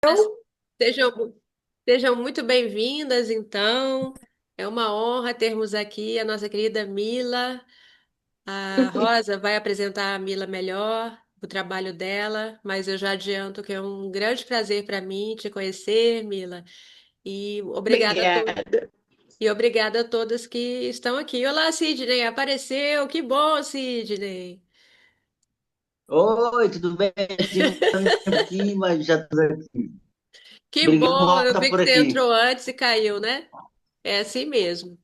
Eu? Sejam, sejam muito bem-vindas, então. É uma honra termos aqui a nossa querida Mila. A Rosa vai apresentar a Mila melhor, o trabalho dela, mas eu já adianto que é um grande prazer para mim te conhecer, Mila. E Obrigada. obrigada a todas que estão aqui. Olá, Sidney, apareceu. Que bom, Sidney. Oi, tudo bem? Tive um tempinho, mas já estou aqui. Que Obrigado por bom, eu estar vi que por você aqui. entrou antes e caiu, né? É assim mesmo.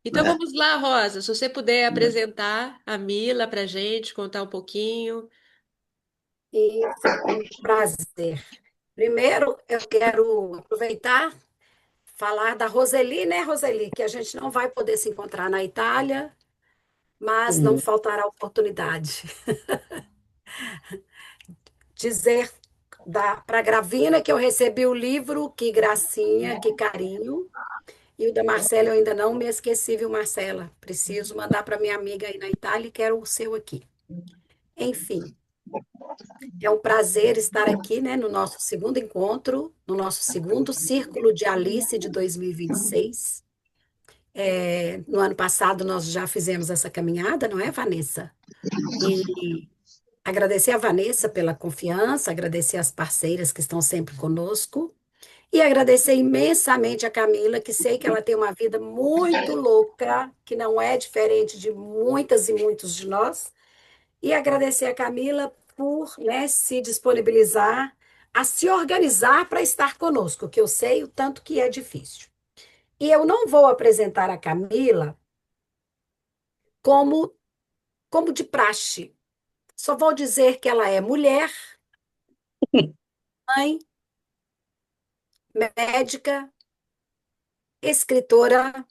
Então Né? vamos lá, Rosa. Se você puder apresentar a Mila para gente, contar um pouquinho. Isso, com prazer. Primeiro, eu quero aproveitar, falar da Roseli, né, Roseli? Que a gente não vai poder se encontrar na Itália, mas não Uhum. faltará oportunidade. Dizer para a Gravina que eu recebi o livro, que gracinha, que carinho. E o da Marcela eu ainda não me esqueci, viu, Marcela? Preciso mandar para minha amiga aí na Itália e quero o seu aqui. Enfim. É um prazer estar aqui, né, no nosso segundo encontro, no nosso segundo Círculo de Alice de 2026. No ano passado nós já fizemos essa caminhada, não é, Vanessa? E agradecer a Vanessa pela confiança, agradecer as parceiras que estão sempre conosco e agradecer imensamente a Camila, que sei que ela tem uma vida muito louca, que não é diferente de muitas e muitos de nós. E agradecer a Camila por, né, se disponibilizar a se organizar para estar conosco, que eu sei o tanto que é difícil. E eu não vou apresentar a Camila como, como de praxe. Só vou dizer que ela é mulher, mãe, médica, escritora,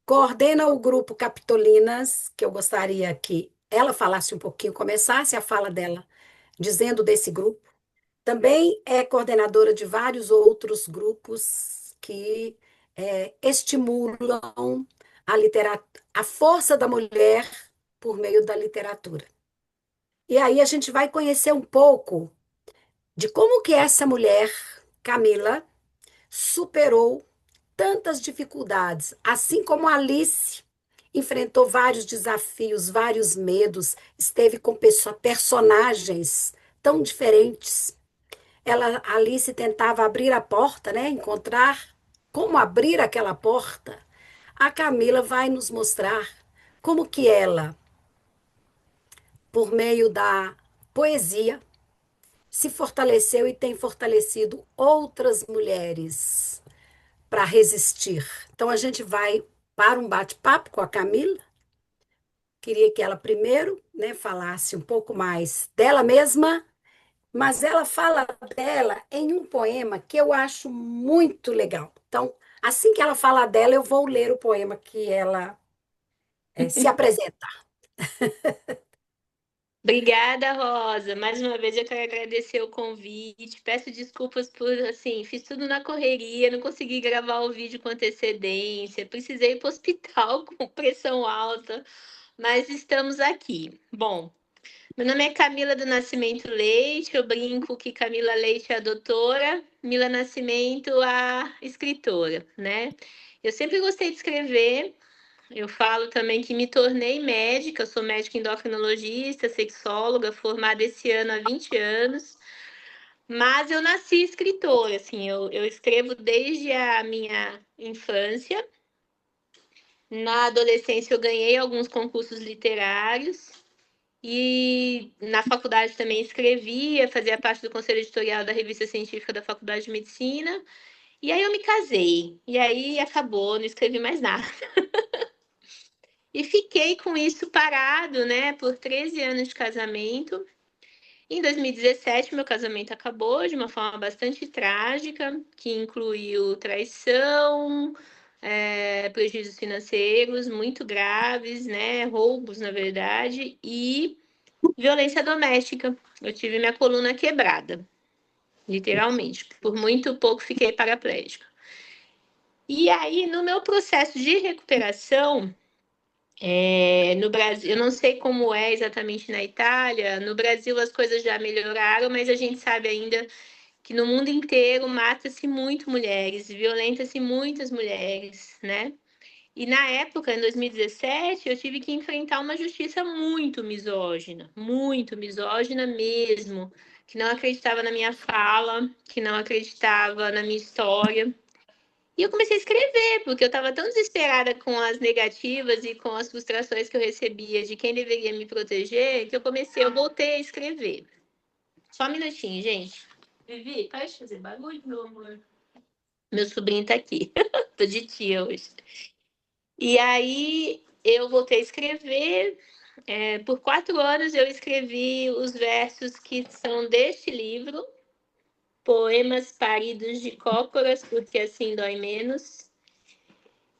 coordena o grupo Capitolinas, que eu gostaria que ela falasse um pouquinho, começasse a fala dela dizendo desse grupo. Também é coordenadora de vários outros grupos que estimulam a força da mulher por meio da literatura. E aí a gente vai conhecer um pouco de como que essa mulher, Camila, superou tantas dificuldades, assim como Alice enfrentou vários desafios, vários medos, esteve com personagens tão diferentes. Ela, Alice tentava abrir a porta, né? Encontrar como abrir aquela porta. A Camila vai nos mostrar como que ela, por meio da poesia, se fortaleceu e tem fortalecido outras mulheres para resistir. Então a gente vai para um bate-papo com a Camila. Queria que ela primeiro, né, falasse um pouco mais dela mesma, mas ela fala dela em um poema que eu acho muito legal. Então, assim que ela falar dela, eu vou ler o poema que ela se apresenta. Obrigada, Rosa. Mais uma vez eu quero agradecer o convite. Peço desculpas por, assim, fiz tudo na correria, não consegui gravar o vídeo com antecedência, precisei ir para o hospital com pressão alta, mas estamos aqui. Bom, meu nome é Camila do Nascimento Leite, eu brinco que Camila Leite é a doutora, Mila Nascimento a escritora, né? Eu sempre gostei de escrever, eu falo também que me tornei médica, eu sou médica endocrinologista, sexóloga, formada esse ano há 20 anos, mas eu nasci escritora, assim, eu escrevo desde a minha infância. Na adolescência eu ganhei alguns concursos literários e na faculdade também escrevia, fazia parte do conselho editorial da revista científica da Faculdade de Medicina. E aí eu me casei, e aí acabou, não escrevi mais nada. E fiquei com isso parado, né, por 13 anos de casamento. Em 2017, meu casamento acabou de uma forma bastante trágica, que incluiu traição, prejuízos financeiros muito graves, né, roubos, na verdade, e violência doméstica. Eu tive minha coluna quebrada, literalmente. Por muito pouco fiquei paraplégica. E aí, no meu processo de recuperação, no Brasil, eu não sei como é exatamente na Itália. No Brasil as coisas já melhoraram, mas a gente sabe ainda que no mundo inteiro mata-se muito mulheres, violenta-se muitas mulheres, né? E na época, em 2017, eu tive que enfrentar uma justiça muito misógina mesmo, que não acreditava na minha fala, que não acreditava na minha história. E eu comecei a escrever, porque eu estava tão desesperada com as negativas e com as frustrações que eu recebia de quem deveria me proteger, que eu voltei a escrever. Só um minutinho, gente. Vivi, para de fazer barulho, meu amor. Meu sobrinho tá aqui. Tô de tia hoje. E aí eu voltei a escrever. Por 4 anos eu escrevi os versos que são deste livro, Poemas Paridos de Cócoras, porque assim dói menos.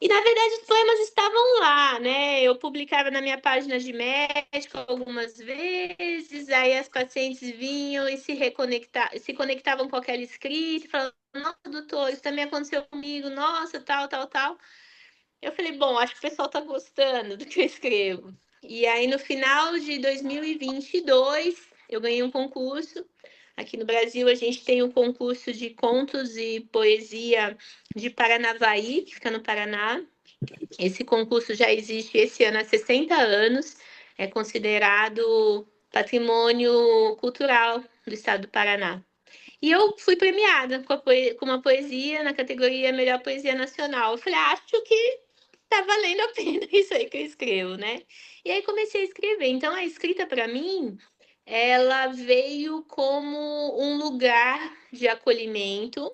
E, na verdade, os poemas estavam lá, né? Eu publicava na minha página de médico algumas vezes, aí as pacientes vinham e se conectavam com aquela escrita, e falavam, nossa, doutor, isso também aconteceu comigo, nossa, tal, tal, tal. Eu falei, bom, acho que o pessoal está gostando do que eu escrevo. E aí, no final de 2022, eu ganhei um concurso. Aqui no Brasil, a gente tem um concurso de contos e poesia de Paranavaí, que fica no Paraná. Esse concurso já existe esse ano há 60 anos, é considerado patrimônio cultural do estado do Paraná. E eu fui premiada com uma poesia na categoria Melhor Poesia Nacional. Eu falei, acho que tá valendo a pena isso aí que eu escrevo, né? E aí comecei a escrever. Então a escrita para mim, ela veio como um lugar de acolhimento,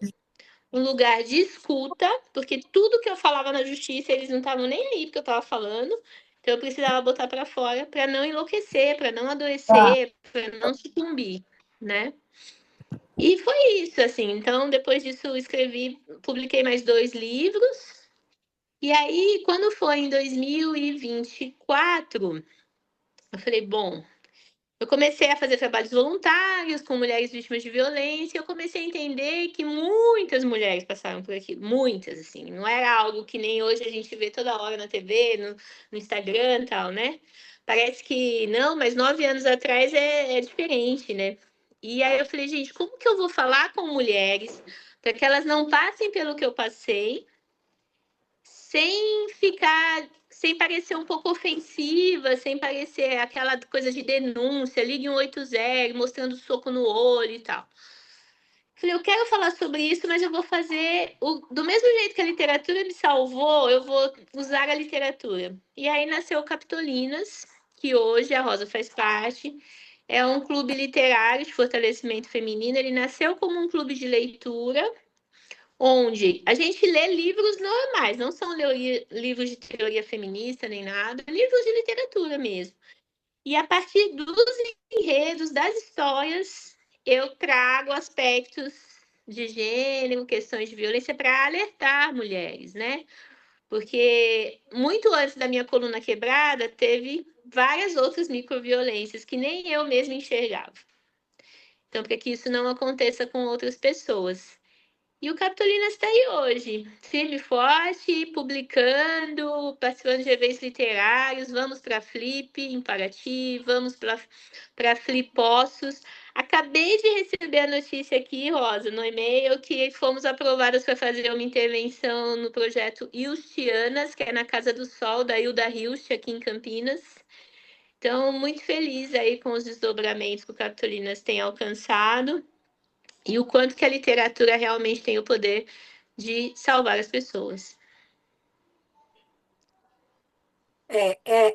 um lugar de escuta, porque tudo que eu falava na justiça, eles não estavam nem aí porque eu estava falando. Então eu precisava botar para fora para não enlouquecer, para não adoecer, para não sucumbir, né? E foi isso, assim. Então, depois disso, publiquei mais 2 livros. E aí, quando foi em 2024, eu falei, bom, eu comecei a fazer trabalhos voluntários com mulheres vítimas de violência. Eu comecei a entender que muitas mulheres passaram por aquilo, muitas, assim. Não era algo que nem hoje a gente vê toda hora na TV, no Instagram e tal, né? Parece que não, mas 9 anos atrás é diferente, né? E aí eu falei, gente, como que eu vou falar com mulheres para que elas não passem pelo que eu passei, sem parecer um pouco ofensiva, sem parecer aquela coisa de denúncia, ligue 180, mostrando soco no olho e tal. Falei, eu quero falar sobre isso, mas eu vou fazer do mesmo jeito que a literatura me salvou, eu vou usar a literatura. E aí nasceu o Capitolinas, que hoje a Rosa faz parte. É um clube literário de fortalecimento feminino. Ele nasceu como um clube de leitura, onde a gente lê livros normais, não são livros de teoria feminista nem nada, livros de literatura mesmo. E a partir dos enredos, das histórias, eu trago aspectos de gênero, questões de violência para alertar mulheres, né? Porque muito antes da minha coluna quebrada, teve várias outras microviolências que nem eu mesma enxergava. Então, para que isso não aconteça com outras pessoas. E o Capitolinas está aí hoje, firme e forte, publicando, participando de eventos literários. Vamos para a Flip em Paraty, vamos para Flipossos. Acabei de receber a notícia aqui, Rosa, no e-mail, que fomos aprovadas para fazer uma intervenção no projeto Ilstianas, que é na Casa do Sol, da Hilda Hilst, aqui em Campinas. Então, muito feliz aí com os desdobramentos que o Capitolinas tem alcançado. E o quanto que a literatura realmente tem o poder de salvar as pessoas.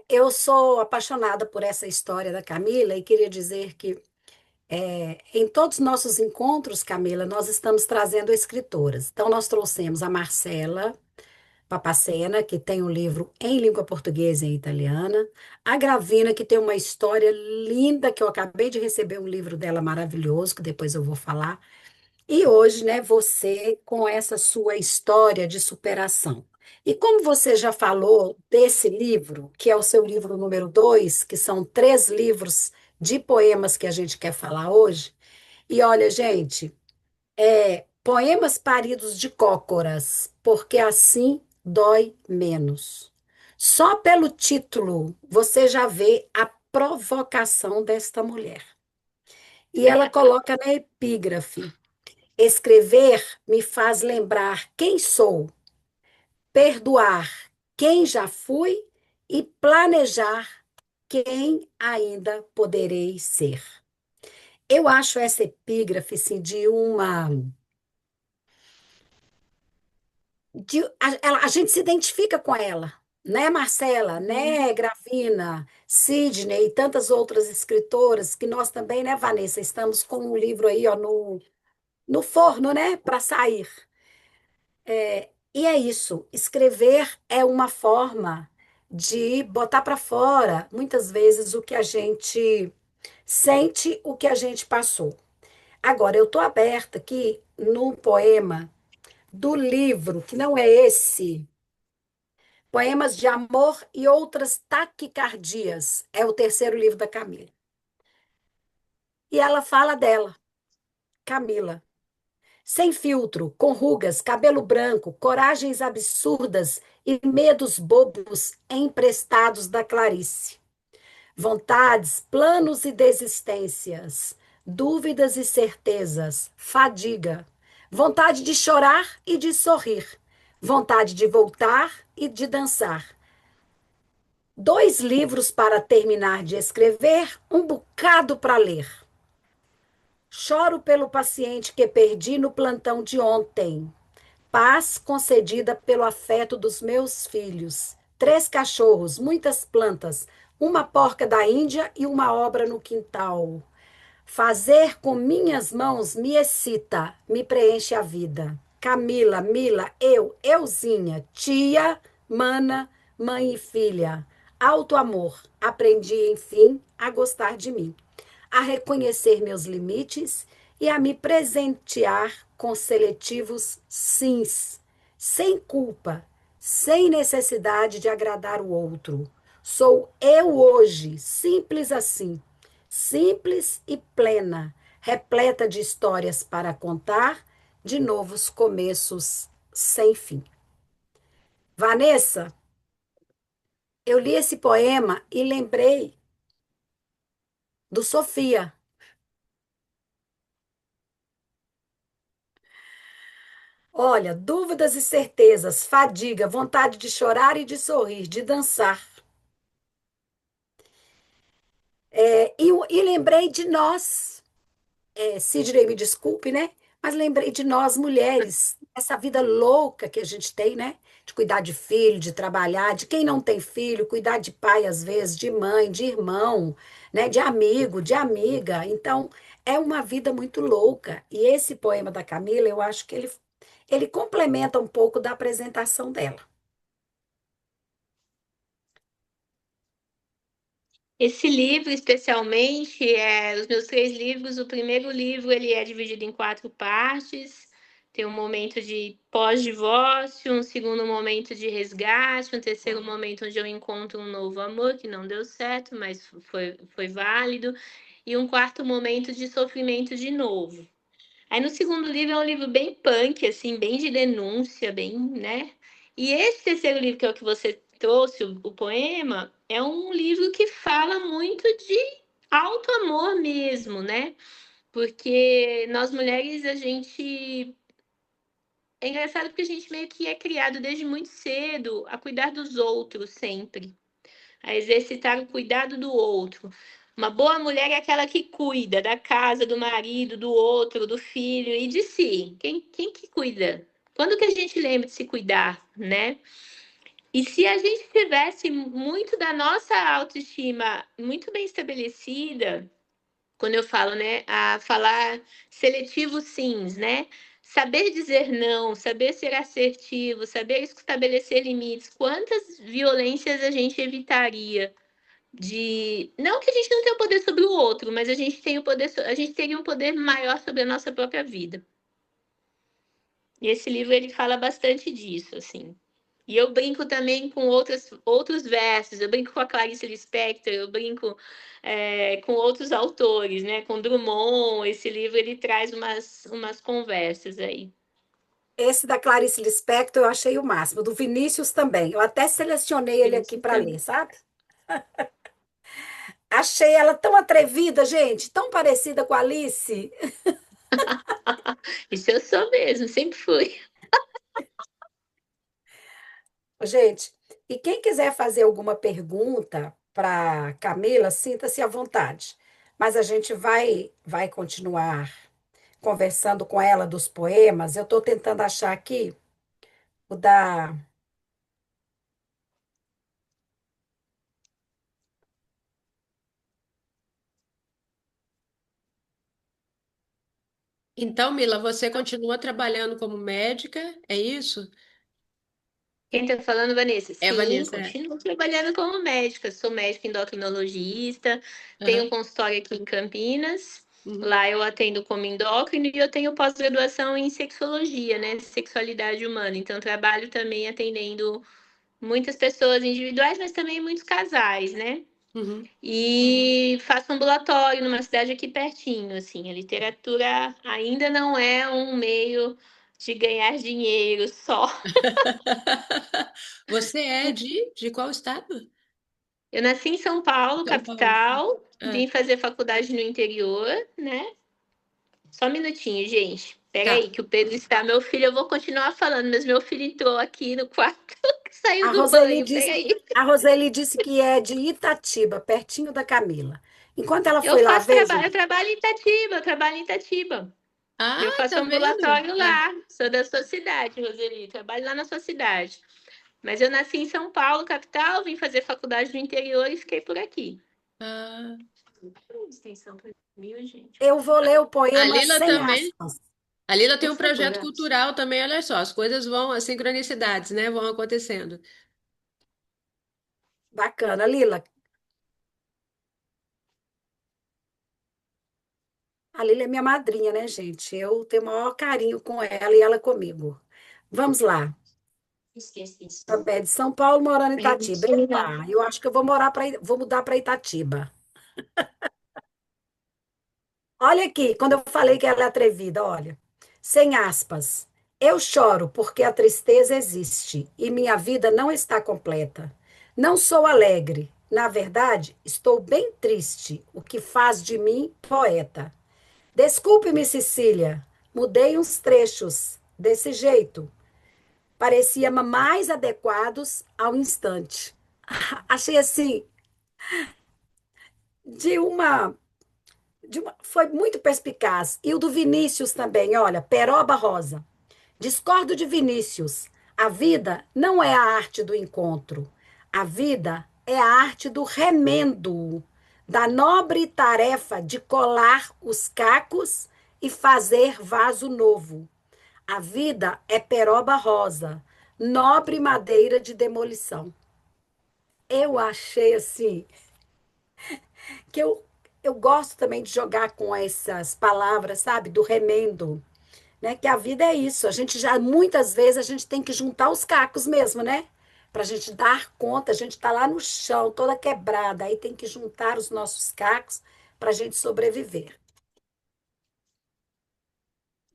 Eu sou apaixonada por essa história da Camila e queria dizer que em todos os nossos encontros, Camila, nós estamos trazendo escritoras. Então, nós trouxemos a Marcela Papacena, que tem um livro em língua portuguesa e italiana, a Gravina, que tem uma história linda, que eu acabei de receber um livro dela maravilhoso, que depois eu vou falar. E hoje, né, você com essa sua história de superação. E como você já falou desse livro, que é o seu livro número 2, que são 3 livros de poemas que a gente quer falar hoje. E olha, gente, poemas paridos de cócoras, porque assim dói menos. Só pelo título você já vê a provocação desta mulher. E ela coloca na epígrafe: Escrever me faz lembrar quem sou, perdoar quem já fui e planejar quem ainda poderei ser. Eu acho essa epígrafe assim, a gente se identifica com ela, né, Marcela, né, Gravina, Sidney e tantas outras escritoras que nós também, né, Vanessa, estamos com um livro aí, ó, no forno, né, para sair. E é isso, escrever é uma forma de botar para fora, muitas vezes, o que a gente sente, o que a gente passou. Agora, eu estou aberta aqui no poema do livro, que não é esse, Poemas de Amor e Outras Taquicardias, é o terceiro livro da Camila. E ela fala dela, Camila. Sem filtro, com rugas, cabelo branco, coragens absurdas e medos bobos emprestados da Clarice. Vontades, planos e desistências, dúvidas e certezas, fadiga, vontade de chorar e de sorrir, vontade de voltar e de dançar. 2 livros para terminar de escrever, um bocado para ler. Choro pelo paciente que perdi no plantão de ontem. Paz concedida pelo afeto dos meus filhos. 3 cachorros, muitas plantas, uma porca da Índia e uma obra no quintal. Fazer com minhas mãos me excita, me preenche a vida. Camila, Mila, Euzinha, tia, mana, mãe e filha. Alto amor, aprendi, enfim, a gostar de mim, a reconhecer meus limites e a me presentear com seletivos sims, sem culpa, sem necessidade de agradar o outro. Sou eu hoje, simples assim, simples e plena, repleta de histórias para contar, de novos começos sem fim. Vanessa, eu li esse poema e lembrei do Sofia. Olha, dúvidas e certezas, fadiga, vontade de chorar e de sorrir, de dançar. E lembrei de nós, Sidney, me desculpe, né? Mas lembrei de nós, mulheres, essa vida louca que a gente tem, né? De cuidar de filho, de trabalhar, de quem não tem filho, cuidar de pai, às vezes, de mãe, de irmão, né? De amigo, de amiga. Então, é uma vida muito louca. E esse poema da Camila, eu acho que ele complementa um pouco da apresentação dela. Esse livro, especialmente, os meus 3 livros. O primeiro livro ele é dividido em 4 partes. Tem um momento de pós-divórcio, um segundo momento de resgate, um terceiro momento onde eu encontro um novo amor que não deu certo, mas foi válido, e um quarto momento de sofrimento de novo. Aí no segundo livro é um livro bem punk, assim, bem de denúncia, bem, né? E esse terceiro livro, que é o que você trouxe, o poema, é um livro que fala muito de alto amor mesmo, né? Porque nós mulheres, a gente. É engraçado porque a gente meio que é criado desde muito cedo a cuidar dos outros sempre, a exercitar o cuidado do outro. Uma boa mulher é aquela que cuida da casa, do marido, do outro, do filho e de si. Quem que cuida? Quando que a gente lembra de se cuidar, né? E se a gente tivesse muito da nossa autoestima muito bem estabelecida, quando eu falo, né, a falar seletivo sims, né? Saber dizer não, saber ser assertivo, saber estabelecer limites. Quantas violências a gente evitaria? De não que a gente não tenha o poder sobre o outro, mas a gente tem o poder, a gente teria um poder maior sobre a nossa própria vida. E esse livro ele fala bastante disso, assim. E eu brinco também com outros versos, eu brinco com a Clarice Lispector, eu brinco com outros autores, né? Com Drummond. Esse livro ele traz umas conversas aí. Esse da Clarice Lispector eu achei o máximo, do Vinícius também. Eu até selecionei ele aqui para ler, sabe? Achei ela tão atrevida, gente, tão parecida com a Alice. Isso eu sou mesmo, sempre fui. Gente, e quem quiser fazer alguma pergunta para Camila, sinta-se à vontade. Mas a gente vai continuar conversando com ela dos poemas. Eu estou tentando achar aqui o da. Então, Mila, você continua trabalhando como médica, é isso? Quem tá falando, Vanessa? É, Sim, Vanessa? É. continuo trabalhando como médica. Sou médica endocrinologista, tenho Aham. consultório aqui em Campinas. Uhum. Lá eu atendo como endócrino e eu tenho pós-graduação em sexologia, né? Sexualidade humana. Então, trabalho também atendendo muitas pessoas individuais, mas também muitos casais, né? Uhum. E faço ambulatório numa cidade aqui pertinho, assim. A literatura ainda não é um meio de ganhar dinheiro só. Você é de qual estado? Eu nasci em São Paulo, São Paulo. capital, Ah, vim fazer faculdade no interior, né? Só um minutinho, gente. Pega tá. aí, que o Pedro está, meu filho, eu vou continuar falando, mas meu filho entrou aqui no quarto, saiu A do Roseli banho. Pega disse, aí. a Roseli disse que é de Itatiba, pertinho da Camila. Enquanto ela Eu foi lá faço ver, trabalho, gente, eu trabalho em Itatiba, eu trabalho em Itatiba. Ah, Eu faço tá vendo? ambulatório É. lá. Sou da sua cidade, Roseli. Trabalho lá na sua cidade. Mas eu nasci em São Paulo, capital, vim fazer faculdade no interior e fiquei por aqui. Ah, Extensão para mil, gente. eu vou ler o a poema Lila sem também. aspas. A Lila tem Por um favor, projeto Atos. cultural também, olha só, as coisas vão, as sincronicidades, né, vão acontecendo. Bacana, Lila. A Lila é minha madrinha, né, gente? Eu tenho o maior carinho com ela e ela comigo. Vamos lá. Esqueci isso. É de São Paulo, morando em Itatiba. Epa, eu acho que eu vou vou mudar para Itatiba. Olha aqui, quando eu falei que ela é atrevida, olha. Sem aspas. Eu choro porque a tristeza existe e minha vida não está completa. Não sou alegre. Na verdade, estou bem triste, o que faz de mim poeta. Desculpe-me, Cecília. Mudei uns trechos desse jeito. Parecia mais adequados ao instante. Achei assim, de uma foi muito perspicaz. E o do Vinícius também, olha, Peroba Rosa. Discordo de Vinícius. A vida não é a arte do encontro. A vida é a arte do remendo, da nobre tarefa de colar os cacos e fazer vaso novo. A vida é peroba rosa, nobre madeira de demolição. Eu achei assim que eu gosto também de jogar com essas palavras, sabe, do remendo, né? Que a vida é isso. A gente já muitas vezes a gente tem que juntar os cacos mesmo, né? Para a gente dar conta, a gente está lá no chão, toda quebrada, aí tem que juntar os nossos cacos para a gente sobreviver.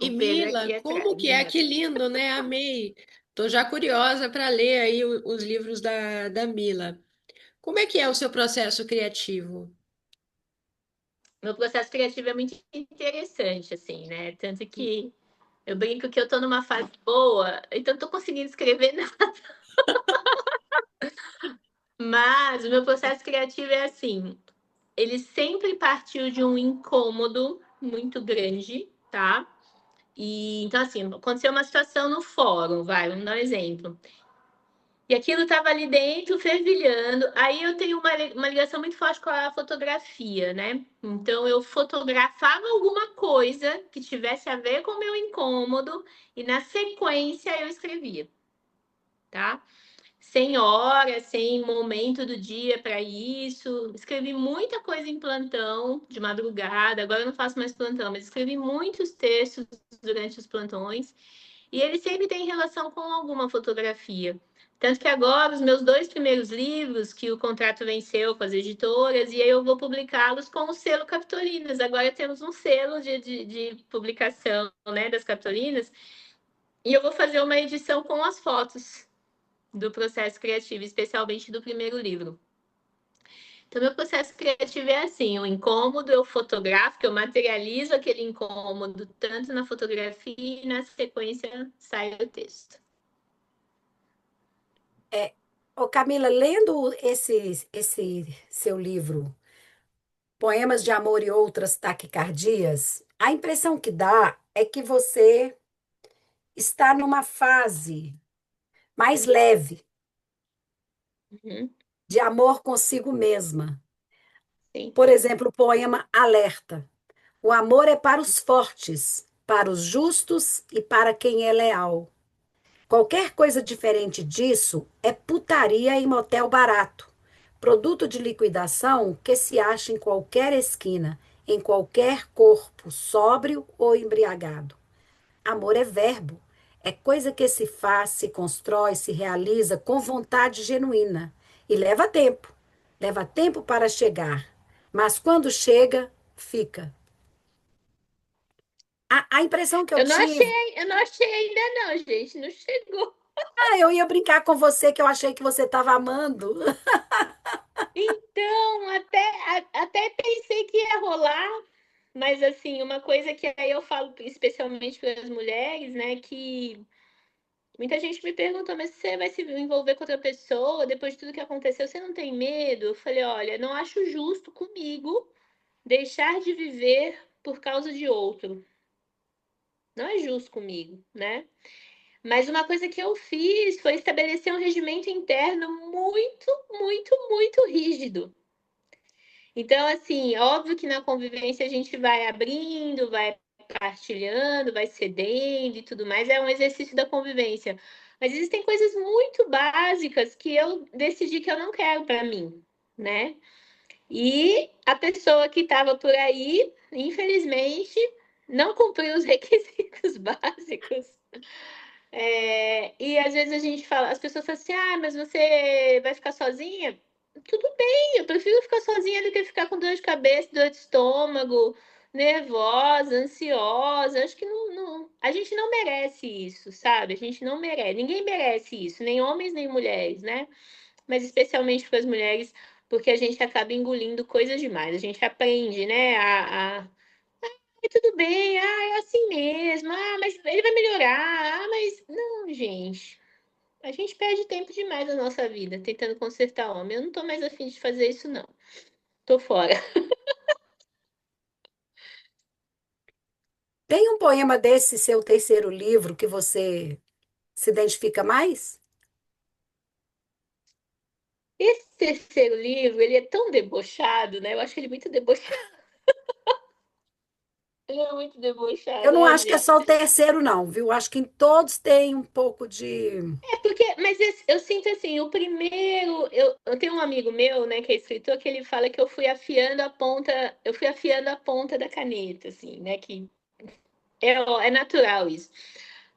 E O Pedro Mila, aqui atrás, como que é? né? Que lindo, né? Amei. Tô já curiosa para ler aí os livros da Mila. Como é que é o seu processo criativo? Meu processo criativo é muito interessante, assim, né? Tanto que eu brinco que eu tô numa fase boa, então tô conseguindo escrever nada. Mas o meu processo criativo é assim, ele sempre partiu de um incômodo muito grande, tá? E então, assim, aconteceu uma situação no fórum, vamos dar um exemplo. E aquilo estava ali dentro, fervilhando. Aí eu tenho uma ligação muito forte com a fotografia, né? Então eu fotografava alguma coisa que tivesse a ver com o meu incômodo e na sequência eu escrevia, tá? Sem hora, sem momento do dia para isso. Escrevi muita coisa em plantão, de madrugada. Agora eu não faço mais plantão, mas escrevi muitos textos durante os plantões. E ele sempre tem relação com alguma fotografia. Tanto que agora, os meus dois primeiros livros, que o contrato venceu com as editoras, e aí eu vou publicá-los com o selo Capitolinas. Agora temos um selo de publicação, né, das Capitolinas, e eu vou fazer uma edição com as fotos do processo criativo, especialmente do primeiro livro. Então, meu processo criativo é assim: o incômodo eu fotografo, eu materializo aquele incômodo tanto na fotografia e na sequência sai o texto. Ô Camila, lendo esse seu livro, Poemas de Amor e Outras Taquicardias, a impressão que dá é que você está numa fase mais leve Uhum, de amor consigo mesma. sim. Por exemplo, o poema Alerta. O amor é para os fortes, para os justos e para quem é leal. Qualquer coisa diferente disso é putaria em motel barato, produto de liquidação que se acha em qualquer esquina, em qualquer corpo, sóbrio ou embriagado. Amor é verbo, é coisa que se faz, se constrói, se realiza com vontade genuína. E leva tempo para chegar, mas quando chega, fica. A impressão que eu tive. Eu não achei ainda não, gente, não chegou. Ah, eu ia brincar com você que eu achei que você estava amando. Então, até pensei que ia rolar, mas assim, uma coisa que aí eu falo especialmente para as mulheres, né, que muita gente me perguntou, mas você vai se envolver com outra pessoa depois de tudo que aconteceu, você não tem medo? Eu falei, olha, não acho justo comigo deixar de viver por causa de outro. Não é justo comigo, né? Mas uma coisa que eu fiz foi estabelecer um regimento interno muito rígido. Então, assim, óbvio que na convivência a gente vai abrindo, vai partilhando, vai cedendo e tudo mais, é um exercício da convivência. Mas existem coisas muito básicas que eu decidi que eu não quero para mim, né? E a pessoa que estava por aí, infelizmente, não cumpriu os requisitos básicos. E às vezes a gente fala, as pessoas falam assim: ah, mas você vai ficar sozinha? Tudo bem, eu prefiro ficar sozinha do que ficar com dor de cabeça, dor de estômago, nervosa, ansiosa. Acho que a gente não merece isso, sabe? A gente não merece, ninguém merece isso, nem homens nem mulheres, né? Mas especialmente para as mulheres, porque a gente acaba engolindo coisas demais. A gente aprende, né, "Ai, tudo bem, é assim mesmo, mas ele vai melhorar, mas não, gente. A gente perde tempo demais na nossa vida tentando consertar homem. Eu não tô mais afim de fazer isso, não. Tô fora. Tem um poema desse seu terceiro livro que você se identifica mais? Esse terceiro livro, ele é tão debochado, né? Eu acho ele muito debochado. Ele é muito Eu debochado, não ai, acho que é gente. só o terceiro, não, viu? Acho que em todos tem um pouco de. Mas eu sinto assim, o primeiro, eu tenho um amigo meu, né, que é escritor, que ele fala que eu fui afiando a ponta da caneta, assim, né, que é natural isso.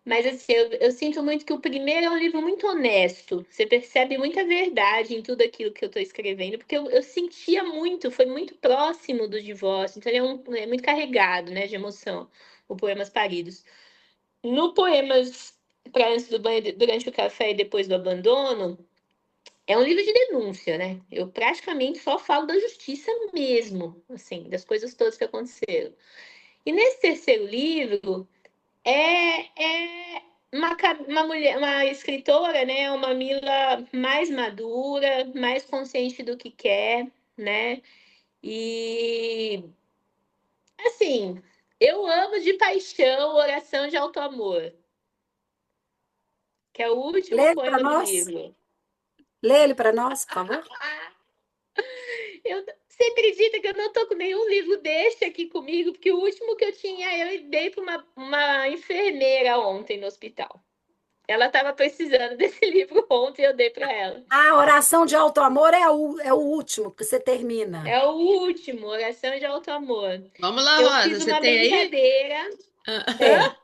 Mas assim, eu sinto muito que o primeiro é um livro muito honesto. Você percebe muita verdade em tudo aquilo que eu estou escrevendo, porque eu sentia muito, foi muito próximo do divórcio, então ele é muito carregado, né, de emoção, o Poemas Paridos. No Poemas para antes do banho, durante o café e depois do abandono, é um livro de denúncia, né? Eu praticamente só falo da justiça mesmo, assim, das coisas todas que aconteceram. E nesse terceiro livro é uma mulher, uma escritora, né? Uma Mila mais madura, mais consciente do que quer, né? E assim, eu amo de paixão Oração de Alto Amor, que é o Lê último ele para poema do nós? livro. Lê ele para nós, por favor. Você acredita que eu não tô com nenhum livro desse aqui comigo? Porque o último que eu tinha, eu dei para uma enfermeira ontem no hospital. Ela estava precisando desse livro ontem, eu dei para ela. A oração de alto amor é o último que você termina. É o último, Oração de Alto Amor. Vamos lá, Eu Rosa, fiz você uma tem aí? brincadeira. Ah, Hã?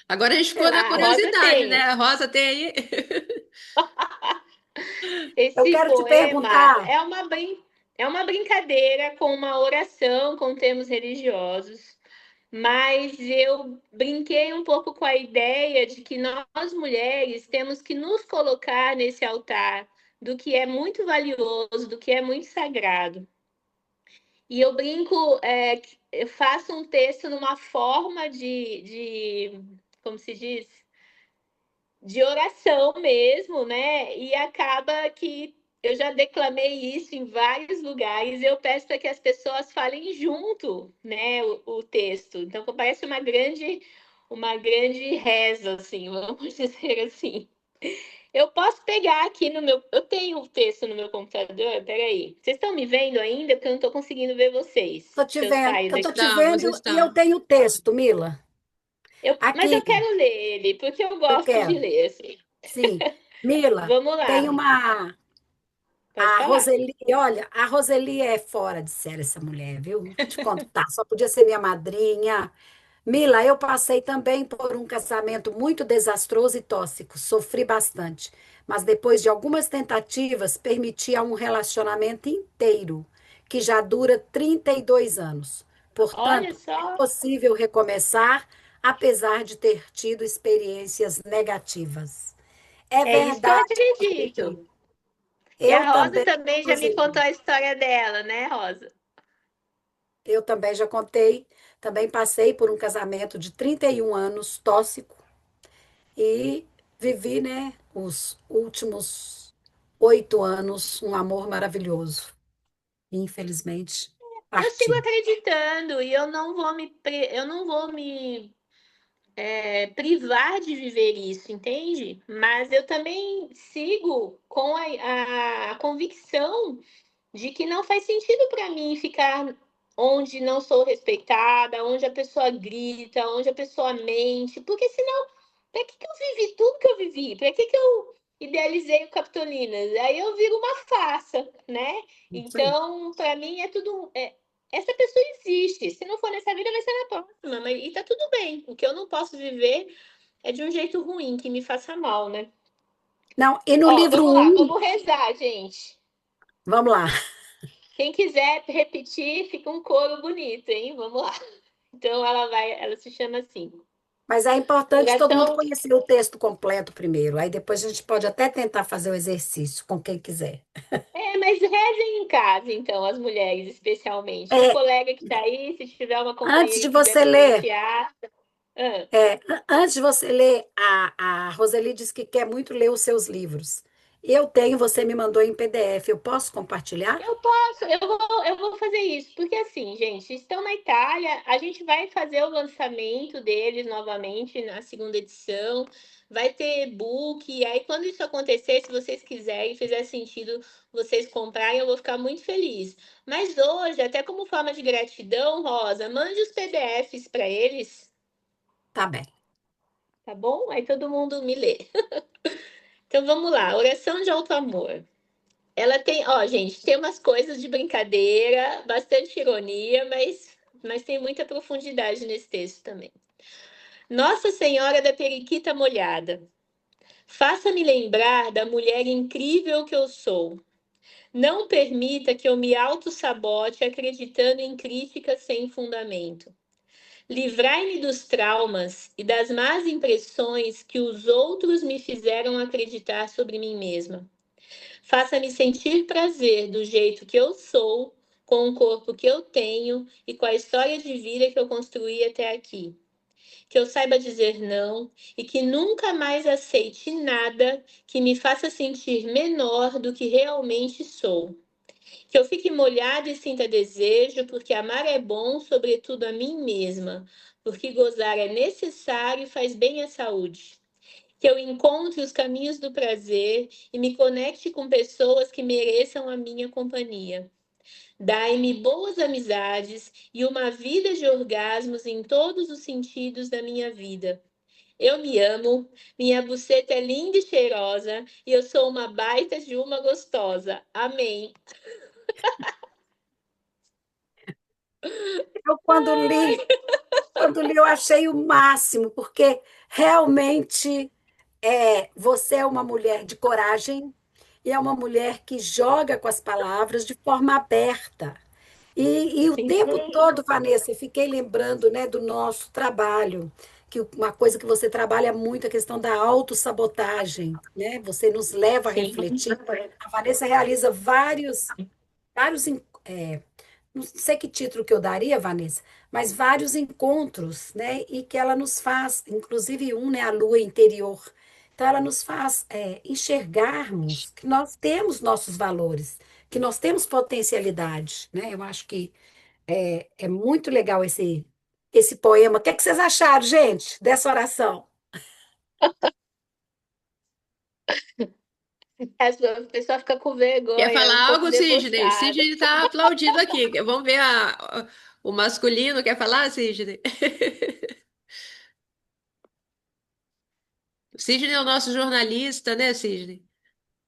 agora a gente ficou na A Rosa curiosidade, né? tem. A Rosa tem aí? Eu Esse quero te poema perguntar. é uma brincadeira com uma oração com termos religiosos. Mas eu brinquei um pouco com a ideia de que nós mulheres temos que nos colocar nesse altar do que é muito valioso, do que é muito sagrado. E eu brinco, que eu faço um texto numa forma como se diz? De oração mesmo, né? E acaba que eu já declamei isso em vários lugares. Eu peço para que as pessoas falem junto, né, o texto. Então parece uma grande reza, assim, vamos dizer assim. Eu posso pegar aqui no meu. Eu tenho o texto no meu computador. Peraí. Vocês estão me vendo ainda? Porque eu não estou conseguindo ver vocês. Tô te Se eu vendo, saio eu tô te daqui. Estamos, vendo e eu estamos. tenho o texto, Mila. Mas Aqui, eu quero ler ele, porque eu eu gosto de quero. ler, assim. Sim. Mila, Vamos tem lá. uma. Pode A falar. Roseli, olha, a Roseli é fora de série, essa mulher, viu? Vou te contar, só podia ser minha madrinha. Mila, eu passei também por um casamento muito desastroso e tóxico, sofri bastante, mas depois de algumas tentativas, permiti a um relacionamento inteiro, que já dura 32 anos. Olha Portanto, é só. possível recomeçar, apesar de ter tido experiências negativas. É É isso que eu verdade, Roseli. acredito. E Eu a Rosa também, também já me contou Roseli. a história dela, né, Rosa? Eu também já contei, também passei por um casamento de 31 anos tóxico e vivi, né, os últimos 8 anos um amor maravilhoso. Infelizmente, Eu sigo partiu. acreditando e eu não vou me privar de viver isso, entende? Mas eu também sigo com a convicção de que não faz sentido para mim ficar onde não sou respeitada, onde a pessoa grita, onde a pessoa mente, porque senão, para que eu vivi tudo que eu vivi? Para que eu idealizei o Capitolinas? Aí eu viro uma farsa, né? Isso aí. Então, para mim é tudo. Essa pessoa existe. Se não for nessa vida, vai ser na próxima. E tá tudo bem. O que eu não posso viver é de um jeito ruim, que me faça mal, né? Não, e no Ó, livro vamos lá, um, vamos rezar, gente. vamos lá. Quem quiser repetir, fica um coro bonito, hein? Vamos lá. Então ela se chama assim. Mas é importante todo mundo Oração. conhecer o texto completo primeiro. Aí depois a gente pode até tentar fazer o exercício com quem quiser. Mas rezem em casa, então, as mulheres, especialmente. O É, colega que está aí, se tiver uma antes companheira de que quiser você ler, presentear. Ah, antes de você ler, a Roseli disse que quer muito ler os seus livros. Eu tenho, você me mandou em PDF. Eu posso compartilhar? eu posso, eu vou fazer isso, porque assim, gente, estão na Itália, a gente vai fazer o lançamento deles novamente na segunda edição, vai ter e-book, e aí quando isso acontecer, se vocês quiserem, fizer sentido vocês comprarem, eu vou ficar muito feliz. Mas hoje, até como forma de gratidão, Rosa, mande os PDFs para eles, Tá bem. tá bom? Aí todo mundo me lê. Então vamos lá, oração de alto amor. Ela tem, ó, gente, tem umas coisas de brincadeira, bastante ironia, mas tem muita profundidade nesse texto também. Nossa Senhora da Periquita Molhada, faça-me lembrar da mulher incrível que eu sou. Não permita que eu me auto-sabote acreditando em críticas sem fundamento. Livrai-me dos traumas e das más impressões que os outros me fizeram acreditar sobre mim mesma. Faça-me sentir prazer do jeito que eu sou, com o corpo que eu tenho e com a história de vida que eu construí até aqui. Que eu saiba dizer não e que nunca mais aceite nada que me faça sentir menor do que realmente sou. Que eu fique molhada e sinta desejo, porque amar é bom, sobretudo a mim mesma, porque gozar é necessário e faz bem à saúde. Que eu encontre os caminhos do prazer e me conecte com pessoas que mereçam a minha companhia. Dai-me boas amizades e uma vida de orgasmos em todos os sentidos da minha vida. Eu me amo, minha buceta é linda e cheirosa e eu sou uma baita de uma gostosa. Amém. Eu, quando li, eu achei o máximo, porque realmente você é uma mulher de coragem e é uma mulher que joga com as palavras de forma aberta. E o Sim. tempo todo, Vanessa, eu fiquei lembrando, né, do nosso trabalho, que uma coisa que você trabalha muito é a questão da autossabotagem, né? Você nos leva a Sim. refletir. A Vanessa realiza vários não sei que título que eu daria, Vanessa, mas vários encontros, né? E que ela nos faz, inclusive um, né? A lua interior. Então, ela nos faz enxergarmos que nós temos nossos valores, que nós temos potencialidade, né? Eu acho que é muito legal esse poema. O que é que vocês acharam, gente, dessa oração? A pessoa fica com Quer vergonha, é um falar pouco algo, Sidney? debochada. Sidney tá aplaudindo aqui. Vamos ver o masculino. Quer falar, Sidney? Sidney é o nosso jornalista, né, Sidney?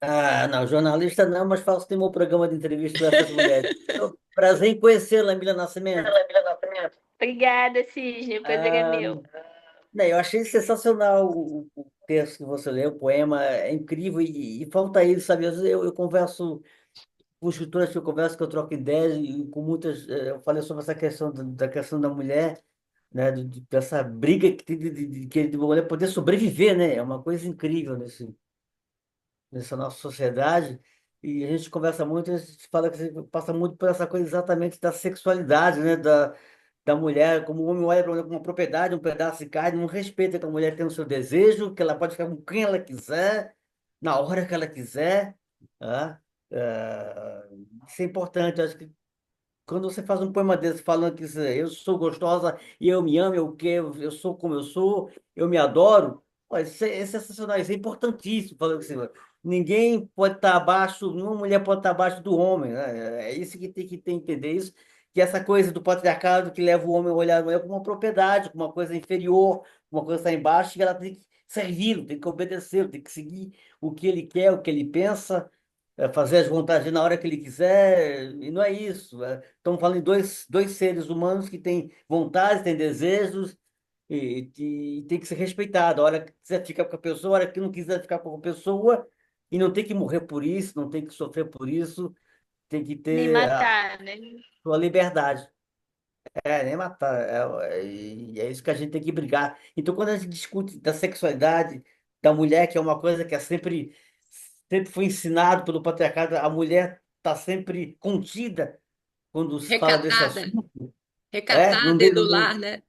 Ah, não, jornalista não, mas faço tem um programa de entrevista com essas mulheres. Prazer em conhecê-la, Mila Nascimento. Obrigada, Cisne, o prazer é Ah, meu. né, eu achei sensacional o texto que você leu, o poema, é incrível e falta isso, sabe? Às vezes eu converso com escritoras que eu converso, que eu troco ideias e com muitas, eu falei sobre essa questão da questão da mulher, né? Dessa briga que tem de mulher poder sobreviver, né? É uma coisa incrível nessa nossa sociedade. E a gente conversa muito, a gente fala que você passa muito por essa coisa exatamente da sexualidade, né? Da mulher, como o homem olha para a mulher como uma propriedade, um pedaço de carne, não respeita que a mulher tem o seu desejo, que ela pode ficar com quem ela quiser, na hora que ela quiser. Tá? Isso é importante. Eu acho que quando você faz um poema desse falando que eu sou gostosa e eu me amo, eu sou como eu sou, eu me adoro, pô, isso é sensacional, isso é importantíssimo. Falando assim, ninguém pode estar abaixo, nenhuma mulher pode estar abaixo do homem, né? É isso que tem que entender isso, que essa coisa do patriarcado que leva o homem a olhar a mulher como uma propriedade, como uma coisa inferior, uma coisa que está embaixo, e ela tem que servi-lo, tem que obedecer, tem que seguir o que ele quer, o que ele pensa, fazer as vontades na hora que ele quiser, e não é isso. Estamos falando de dois seres humanos que têm vontades, têm desejos, e tem que ser respeitado. A hora que quiser ficar com a pessoa, a hora que não quiser ficar com a pessoa, e não tem que morrer por isso, não tem que sofrer por isso, tem que Nem ter a matar, né? sua liberdade. Nem matar. E é isso que a gente tem que brigar. Então, quando a gente discute da sexualidade da mulher, que é uma coisa que sempre foi ensinado pelo patriarcado, a mulher está sempre contida quando se fala desse Recatada. assunto. Não, Recatada e do lar, né?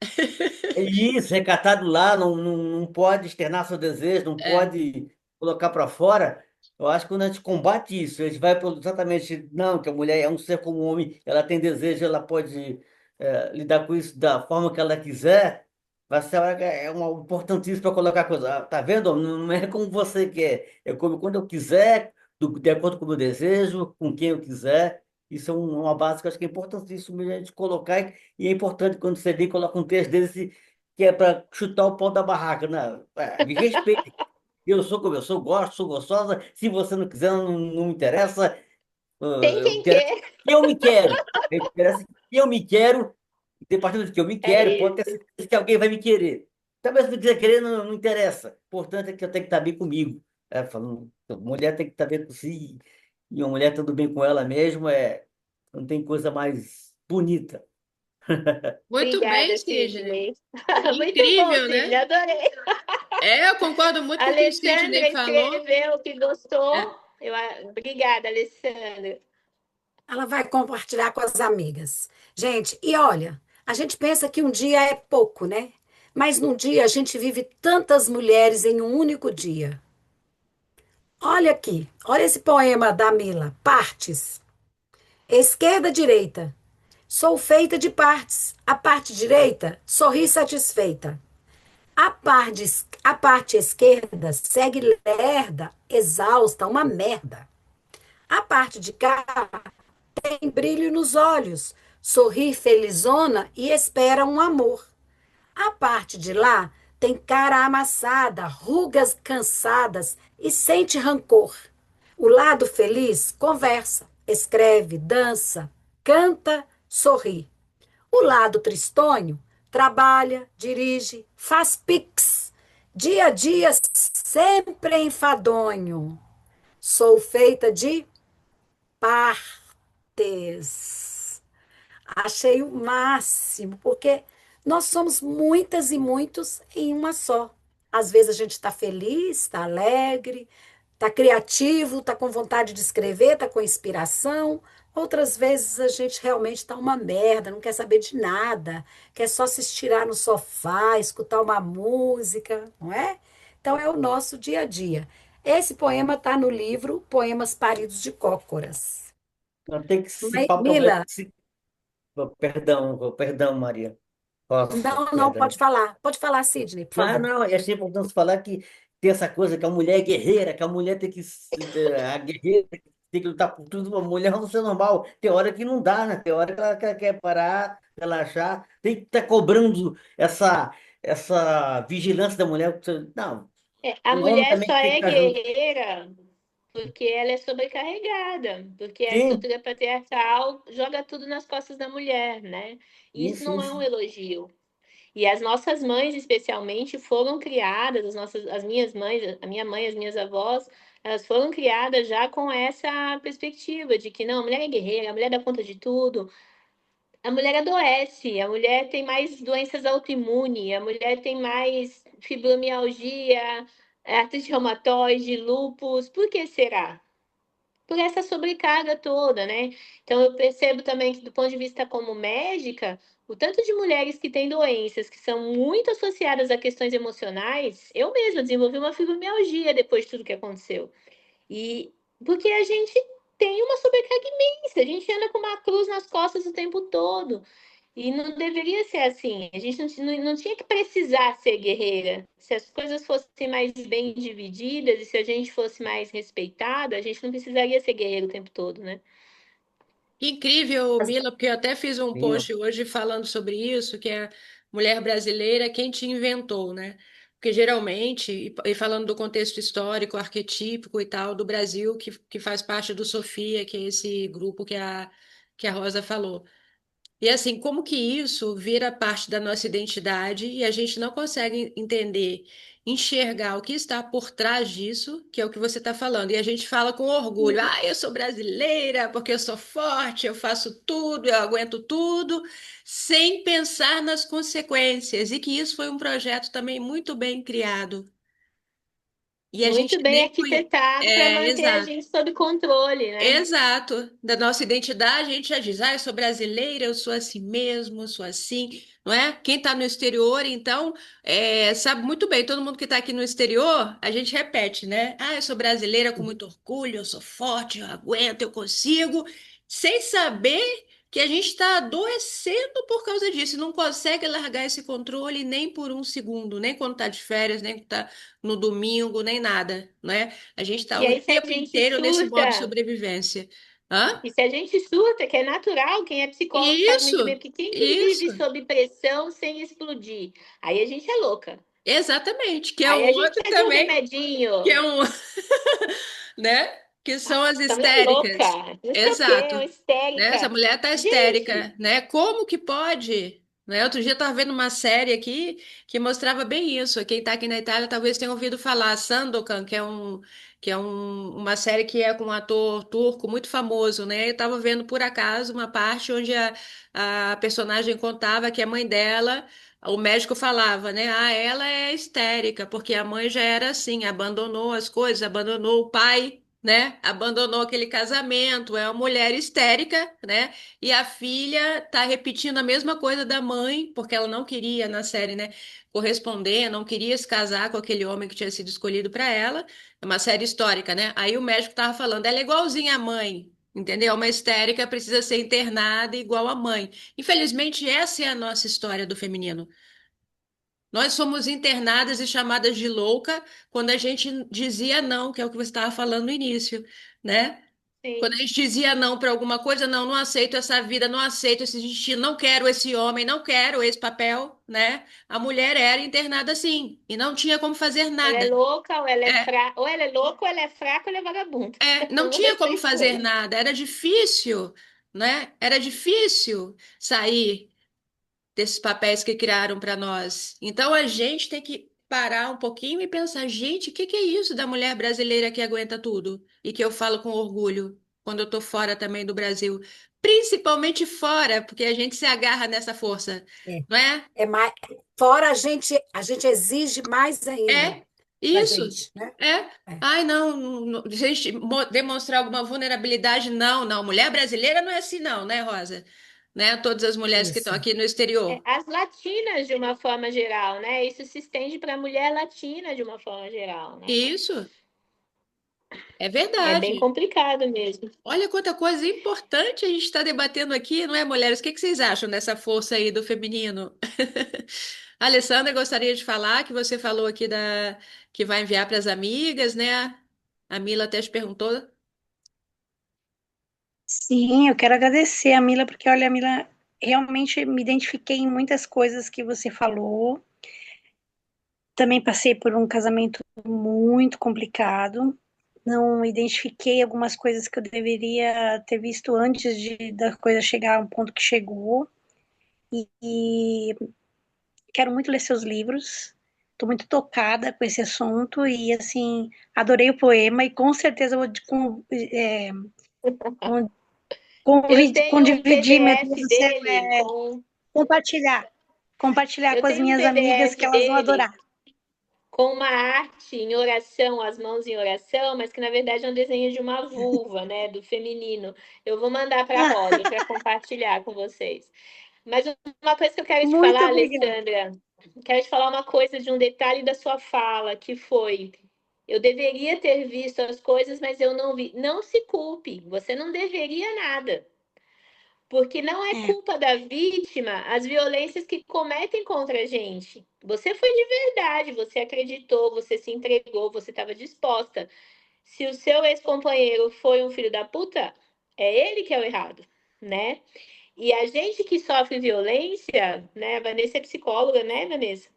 é isso, recatado lá, não pode externar seu desejo, não É. pode colocar para fora. Eu acho que quando a gente combate isso, a gente vai exatamente, não, que a mulher é um ser como um homem, ela tem desejo, ela pode lidar com isso da forma que ela quiser, vai ser uma importantíssimo para colocar coisa. Tá vendo? Não é como você quer, é como quando eu quiser, de acordo com o meu desejo, com quem eu quiser. Isso é uma base que eu acho que é importantíssimo a gente colocar, e é importante quando você vem e coloca um texto desse que é para chutar o pau da barraca, né? Me respeite. Eu sou como eu sou, gosto, sou gostosa. Se você não quiser, não me interessa. Tem Eu quem interessa quer. que eu me quero. Interessa que eu me quero. E a partir do que eu me É quero, pode ter isso. certeza que alguém vai me querer. Talvez se eu quiser querer, não interessa. O importante é que eu tenho que estar bem comigo. Falando, mulher tem que estar bem com si. E uma mulher estando bem com ela mesmo, não tem coisa mais bonita. Muito bem, Obrigada, Sidney. Sidney. Muito bom, Incrível, Sidney, né? adorei. Eu concordo muito A com o que o Sidney Alessandra falou. escreveu que É, gostou. Obrigada, Alessandra. Ela vai compartilhar com as amigas. Gente, e olha, a gente pensa que um dia é pouco, né? Mas num dia a gente vive tantas mulheres em um único dia. Olha aqui, olha esse poema da Mila, Partes. Esquerda, direita. Sou feita de partes. A parte direita, sorri satisfeita. A parte esquerda segue lerda, exausta, uma merda. A parte de cá tem brilho nos olhos, sorri felizona e espera um amor. A parte de lá tem cara amassada, rugas cansadas e sente rancor. O lado feliz conversa, escreve, dança, canta, sorri. O lado tristonho trabalha, dirige, faz pix. Dia a dia sempre enfadonho. Sou feita de partes. Achei o máximo, porque nós somos muitas e muitos em uma só. Às vezes a gente está feliz, está alegre, está criativo, está com vontade de escrever, está com inspiração. Outras vezes a gente realmente está uma merda, não quer saber de nada, quer só se estirar no sofá, escutar uma música, não é? Então é o nosso dia a dia. Esse poema está no livro Poemas Paridos de Cócoras. Não tem que se papo, Mila, perdão, perdão, Maria. Nossa, não, perdão. pode falar, Sidney, por Não, favor. não, é sempre importante falar que tem essa coisa que a mulher é guerreira, que a mulher tem que. A guerreira tem que lutar por tudo. A mulher não ser normal. Tem hora que não dá, né? Tem hora que ela quer parar, relaxar. Tem que estar cobrando essa vigilância da mulher. Não, A o homem mulher também só tem que é estar junto. guerreira porque ela é sobrecarregada, porque a Sim, estrutura patriarcal joga tudo nas costas da mulher, né? E isso isso, não é isso. um elogio. E as nossas mães, especialmente, foram criadas, as minhas mães, a minha mãe, as minhas avós, elas foram criadas já com essa perspectiva de que não, a mulher é guerreira, a mulher dá conta de tudo. A mulher adoece, a mulher tem mais doenças autoimunes, a mulher tem mais fibromialgia, artrite reumatoide, lúpus. Por que será? Por essa sobrecarga toda, né? Então, eu percebo também que, do ponto de vista como médica, o tanto de mulheres que têm doenças que são muito associadas a questões emocionais, eu mesma desenvolvi uma fibromialgia depois de tudo que aconteceu. E porque a gente tem uma sobrecarga imensa, a gente anda com uma cruz nas costas o tempo todo. E não deveria ser assim. A gente não tinha que precisar ser guerreira. Se as coisas fossem mais bem divididas e se a gente fosse mais respeitada, a gente não precisaria ser guerreiro o tempo todo, né? Incrível, Mila, porque eu até fiz um Sim, post hoje falando sobre isso, que é mulher brasileira, quem te inventou, né? Porque geralmente, e falando do contexto histórico, arquetípico e tal, do Brasil, que faz parte do Sofia, que é esse grupo que a Rosa falou. E assim, como que isso vira parte da nossa identidade e a gente não consegue entender, enxergar o que está por trás disso, que é o que você está falando. E a gente fala com orgulho: ah, eu sou brasileira porque eu sou forte, eu faço tudo, eu aguento tudo, sem pensar nas consequências. E que isso foi um projeto também muito bem criado. E a Muito gente bem nem conhece. arquitetado para É, manter a exato. gente sob controle, né? Exato. Da nossa identidade, a gente já diz, ah, eu sou brasileira, eu sou assim mesmo, eu sou assim, não é? Quem está no exterior, então, sabe muito bem, todo mundo que está aqui no exterior, a gente repete, né? Ah, eu sou brasileira com muito orgulho, eu sou forte, eu aguento, eu consigo, sem saber que a gente está adoecendo por causa disso, e não consegue largar esse controle nem por um segundo, nem quando está de férias, nem quando está no domingo, nem nada, não é? A gente está E o aí, se a tempo gente inteiro nesse modo de surta, sobrevivência. Hã? e se a gente surta, que é natural, quem é psicólogo sabe muito bem, Isso, porque quem que isso, vive sob pressão sem explodir? Aí a gente é louca. exatamente. Que é Aí um a gente outro pede um também, que é remedinho. um, né? Que são as Essa mulher é histéricas. louca, não sei o quê, é Exato. uma Né? Essa histérica. mulher tá Gente, histérica, né? Como que pode? Né? Outro dia eu estava vendo uma série aqui que mostrava bem isso. Quem está aqui na Itália talvez tenha ouvido falar, Sandokan, uma série que é com um ator turco muito famoso, né? Eu estava vendo por acaso uma parte onde a personagem contava que a mãe dela, o médico falava, né? Ah, ela é histérica, porque a mãe já era assim, abandonou as coisas, abandonou o pai, né? Abandonou aquele casamento, é uma mulher histérica, né? E a filha tá repetindo a mesma coisa da mãe, porque ela não queria na série, né? Corresponder, não queria se casar com aquele homem que tinha sido escolhido para ela. É uma série histórica, né? Aí o médico tava falando, ela é igualzinha à mãe. Entendeu? Uma histérica precisa ser internada igual à mãe. Infelizmente, essa é a nossa história do feminino. Nós somos internadas e chamadas de louca quando a gente dizia não, que é o que você estava falando no início, né? Quando a sim, gente dizia não para alguma coisa, não, não aceito essa vida, não aceito esse destino, não quero esse homem, não quero esse papel, né? A mulher era internada assim e não tinha como fazer ela é nada. louca ou ela é É, fraca, ou ela é louca ou ela é fraca ou ela é vagabunda. não Uma tinha das como três fazer coisas. nada, era difícil, né? Era difícil sair desses papéis que criaram para nós. Então a gente tem que parar um pouquinho e pensar, gente, o que que é isso da mulher brasileira que aguenta tudo e que eu falo com orgulho quando eu estou fora também do Brasil, principalmente fora, porque a gente se agarra nessa força, É, não é? é mais, fora a gente exige mais ainda. É, da Isso, gente, né? é. É, Ai, não, gente, demonstrar alguma vulnerabilidade, não, não. Mulher brasileira não é assim, não, né, Rosa? Né? Todas as mulheres que estão isso. aqui no exterior. As latinas de uma forma geral, né? Isso se estende para a mulher latina de uma forma geral, né? Isso, é É bem verdade. complicado mesmo. Olha quanta coisa importante a gente está debatendo aqui, não é, mulheres? O que que vocês acham dessa força aí do feminino? A Alessandra gostaria de falar que você falou aqui da que vai enviar para as amigas, né? A Mila até te perguntou. Sim, eu quero agradecer a Mila, porque olha, a Mila, realmente me identifiquei em muitas coisas que você falou. Também passei por um casamento muito complicado. Não identifiquei algumas coisas que eu deveria ter visto antes da coisa chegar a um ponto que chegou. E quero muito ler seus livros. Estou muito tocada com esse assunto e, assim, adorei o poema e com certeza vou com, Eu tenho um dividir, meu Deus PDF do céu, dele com compartilhar. Compartilhar eu com as tenho um minhas amigas que PDF elas vão dele adorar. com uma arte em oração, as mãos em oração, mas que na verdade é um desenho de uma vulva, né, do feminino. Eu vou mandar para a Rosa para compartilhar com vocês. Mas uma coisa que eu quero te Muito falar, obrigada. Alessandra, quero te falar uma coisa de um detalhe da sua fala, que foi: eu deveria ter visto as coisas, mas eu não vi. Não se culpe, você não deveria nada. Porque não é É, culpa da vítima as violências que cometem contra a gente. Você foi de verdade, você acreditou, você se entregou, você estava disposta. Se o seu ex-companheiro foi um filho da puta, é ele que é o errado, né? E a gente que sofre violência, né? A Vanessa é psicóloga, né, Vanessa?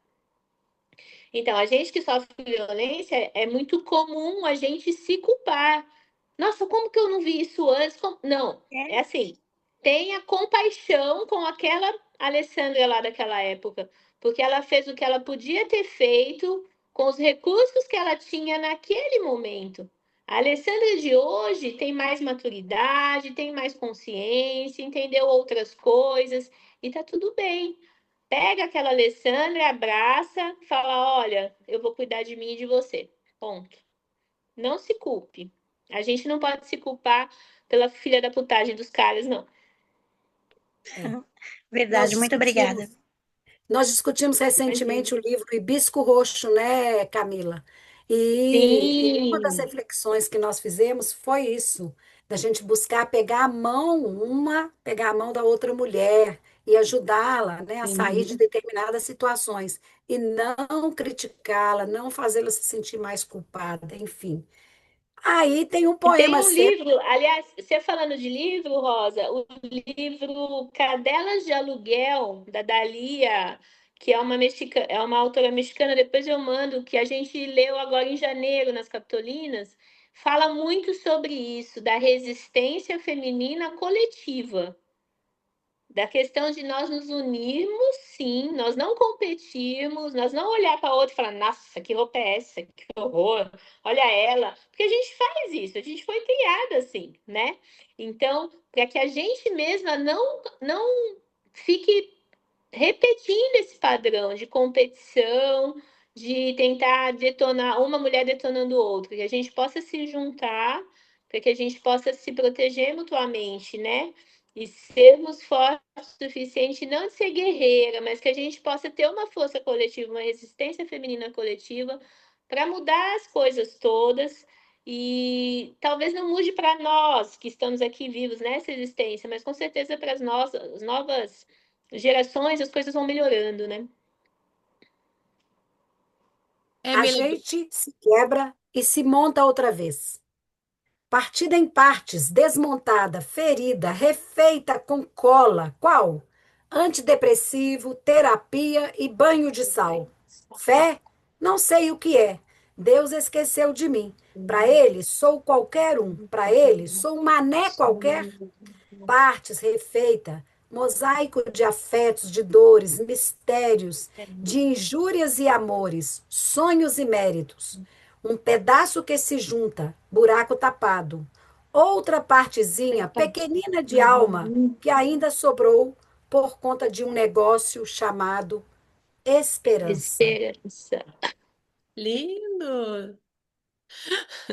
Então, a gente que sofre violência é muito comum a gente se culpar. Nossa, como que eu não vi isso antes? Não, é, é assim. Tenha compaixão com aquela Alessandra lá daquela época, porque ela fez o que ela podia ter feito com os recursos que ela tinha naquele momento. A Alessandra de hoje tem mais maturidade, tem mais consciência, entendeu outras coisas e tá tudo bem. Pega aquela Alessandra, abraça, fala: olha, eu vou cuidar de mim e de você. Ponto. Não se culpe. A gente não pode se culpar pela filha da putagem dos caras, não. É. Nós verdade, muito obrigada. discutimos, nós discutimos recentemente Imagina. o livro Hibisco Roxo, né, Camila? E uma das Sim, reflexões que nós fizemos foi isso, da gente buscar pegar a mão da outra mulher e ajudá-la, né, a sair de sim. determinadas situações e não criticá-la, não fazê-la se sentir mais culpada, enfim. Aí tem um E tem poema um seu. livro, aliás, você falando de livro, Rosa, o livro Cadelas de Aluguel, da Dalia, que é uma, é uma autora mexicana, depois eu mando, que a gente leu agora em janeiro nas Capitolinas, fala muito sobre isso, da resistência feminina coletiva. Da questão de nós nos unirmos, sim, nós não competirmos, nós não olhar para outra e falar, nossa, que roupa é essa? Que horror, olha ela. Porque a gente faz isso, a gente foi criada assim, né? Então, para que a gente mesma não fique repetindo esse padrão de competição, de tentar detonar uma mulher detonando outra, que a gente possa se juntar, para que a gente possa se proteger mutuamente, né? E sermos fortes o suficiente, não de ser guerreira, mas que a gente possa ter uma força coletiva, uma resistência feminina coletiva para mudar as coisas todas. E talvez não mude para nós que estamos aqui vivos nessa existência, mas com certeza para as novas gerações as coisas vão melhorando, né? É, A Mila, gente se quebra e se monta outra vez. Partida em partes, desmontada, ferida, refeita com cola. Qual? Antidepressivo, terapia e banho de sal. Fé? Não sei o que é. Deus esqueceu de mim. Para ele, sou qualquer um. Para ele, sou um mané qualquer. Partes refeita, mosaico de afetos, de dores, mistérios, de injúrias e amores, sonhos e méritos. Um pedaço que se junta, buraco tapado. Outra partezinha pequenina de alma que ainda sobrou por conta de um negócio chamado esperança. Esperança. Lindo!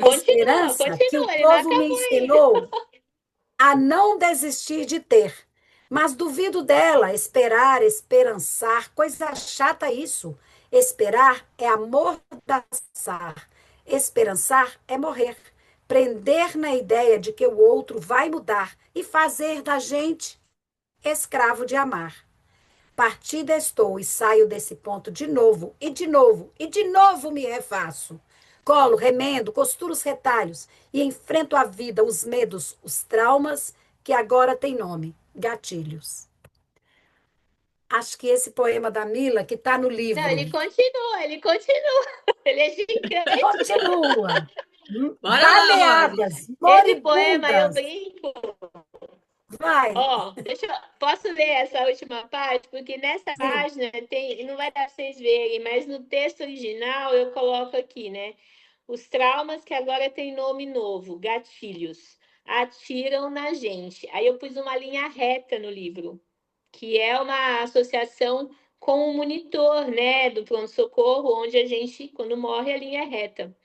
A Continua, esperança que o continua, ele não povo me acabou ainda. ensinou a não desistir de ter. Mas duvido dela, esperar, esperançar, coisa chata isso. Esperar é amordaçar, esperançar é morrer. Prender na ideia de que o outro vai mudar e fazer da gente escravo de amar. Partida estou e saio desse ponto de novo, e de novo, e de novo me refaço. Colo, remendo, costuro os retalhos e enfrento a vida, os medos, os traumas que agora têm nome, gatilhos. Acho que esse poema da Mila, que está no Não, livro, ele continua, ele continua. Ele é gigante. continua. Bora lá, Rosa. Baleadas, Esse poema eu moribundas. brinco. Vai. Ó, posso ler essa última parte? Porque nessa Sim. página tem, não vai dar para vocês verem, mas no texto original eu coloco aqui, né? Os traumas que agora têm nome novo, gatilhos, atiram na gente. Aí eu pus uma linha reta no livro, que é uma associação com o monitor, né, do pronto-socorro, onde a gente, quando morre, a linha é reta.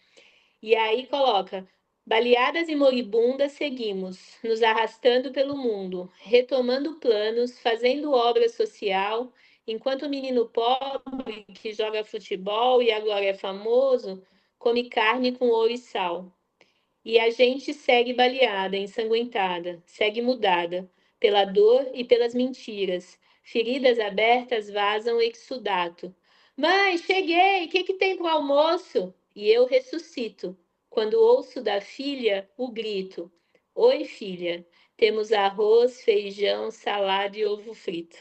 E aí coloca: baleadas e moribundas seguimos, nos arrastando pelo mundo, retomando planos, fazendo obra social, enquanto o menino pobre que joga futebol e agora é famoso, come carne com ouro e sal. E a gente segue baleada, ensanguentada, segue mudada, pela dor e pelas mentiras. Feridas abertas vazam exsudato. Mãe, cheguei! O que que tem pro almoço? E eu ressuscito, quando ouço da filha o grito: oi, filha, temos arroz, feijão, salada e ovo frito.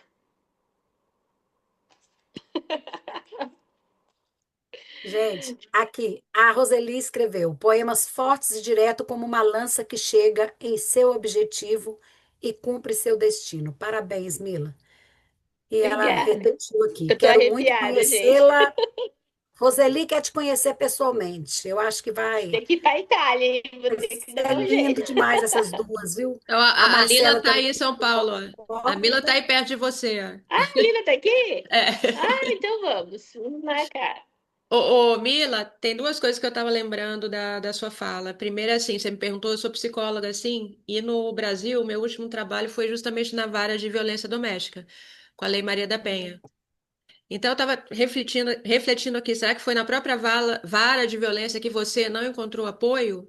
Gente, aqui, a Roseli escreveu poemas fortes e direto como uma lança que chega em seu objetivo e cumpre seu destino. Parabéns, Mila. E ela Obrigada. repetiu aqui: Eu tô quero muito arrepiada, gente. conhecê-la. Roseli quer te conhecer pessoalmente. Eu acho que vai, Tem que ir pra Itália, hein? Vou vai ter que dar ser um lindo jeito. demais essas duas, viu? Então, A a Lila Marcela tá também aí em São Paulo, ó. A Mila tá concorda. aí perto de você, ó. Ah, a Lina tá aqui? Ah, É. então vamos marcar. Ô, Mila, tem duas coisas que eu estava lembrando da sua fala. Primeiro, assim, você me perguntou, eu sou psicóloga, assim, e no Brasil, meu último trabalho foi justamente na vara de violência doméstica, com a Lei Maria da Penha. Então, eu estava refletindo aqui, será que foi na própria vara de violência que você não encontrou apoio?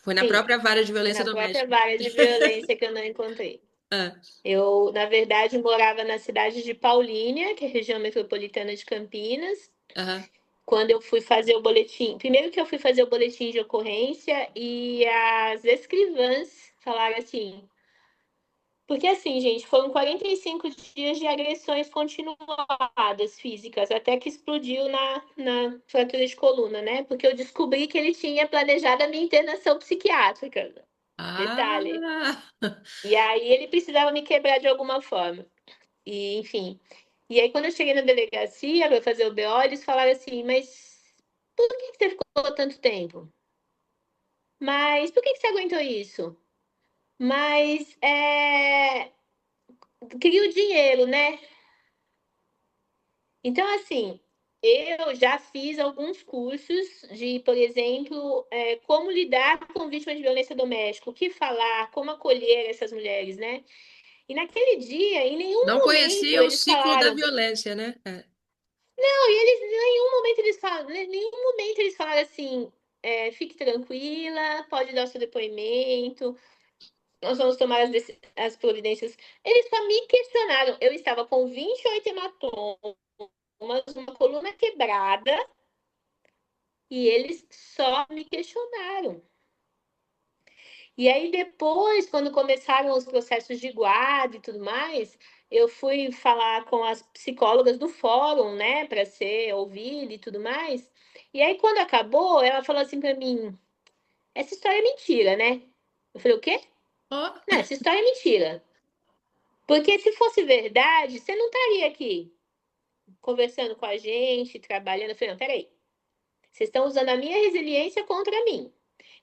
Foi na Sim, própria vara de foi violência na própria doméstica. vaga de violência que eu não encontrei. Ah, Eu, na verdade, morava na cidade de Paulínia, que é a região metropolitana de Campinas. aham. Quando eu fui fazer o boletim, primeiro que eu fui fazer o boletim de ocorrência e as escrivãs falaram assim, porque assim, gente, foram 45 dias de agressões continuadas físicas, até que explodiu na fratura de coluna, né? Porque eu descobri que ele tinha planejado a minha internação psiquiátrica. Detalhe. Ah, E aí ele precisava me quebrar de alguma forma. E, enfim. E aí, quando eu cheguei na delegacia para fazer o BO, eles falaram assim: mas por que você ficou tanto tempo? Mas por que você aguentou isso? Mas queria o dinheiro, né? Então, assim, eu já fiz alguns cursos de, por exemplo, como lidar com vítimas de violência doméstica, o que falar, como acolher essas mulheres, né? E naquele dia, em nenhum não momento conhecia o eles ciclo da falaram. violência, né? É. Não, e eles, em nenhum momento eles falam, em nenhum momento eles falaram assim, fique tranquila, pode dar o seu depoimento, nós vamos tomar as providências. Eles só me questionaram. Eu estava com 28 hematomas, uma coluna quebrada, e eles só me questionaram. E aí depois, quando começaram os processos de guarda e tudo mais, eu fui falar com as psicólogas do fórum, né, para ser ouvida e tudo mais. E aí quando acabou, ela falou assim para mim: "Essa história é mentira, né?" Eu falei: "O quê?" Ó, "Não, essa história é mentira. Porque se fosse verdade, você não estaria aqui conversando com a gente, trabalhando." Eu falei: "Não, peraí. Vocês estão usando a minha resiliência contra mim.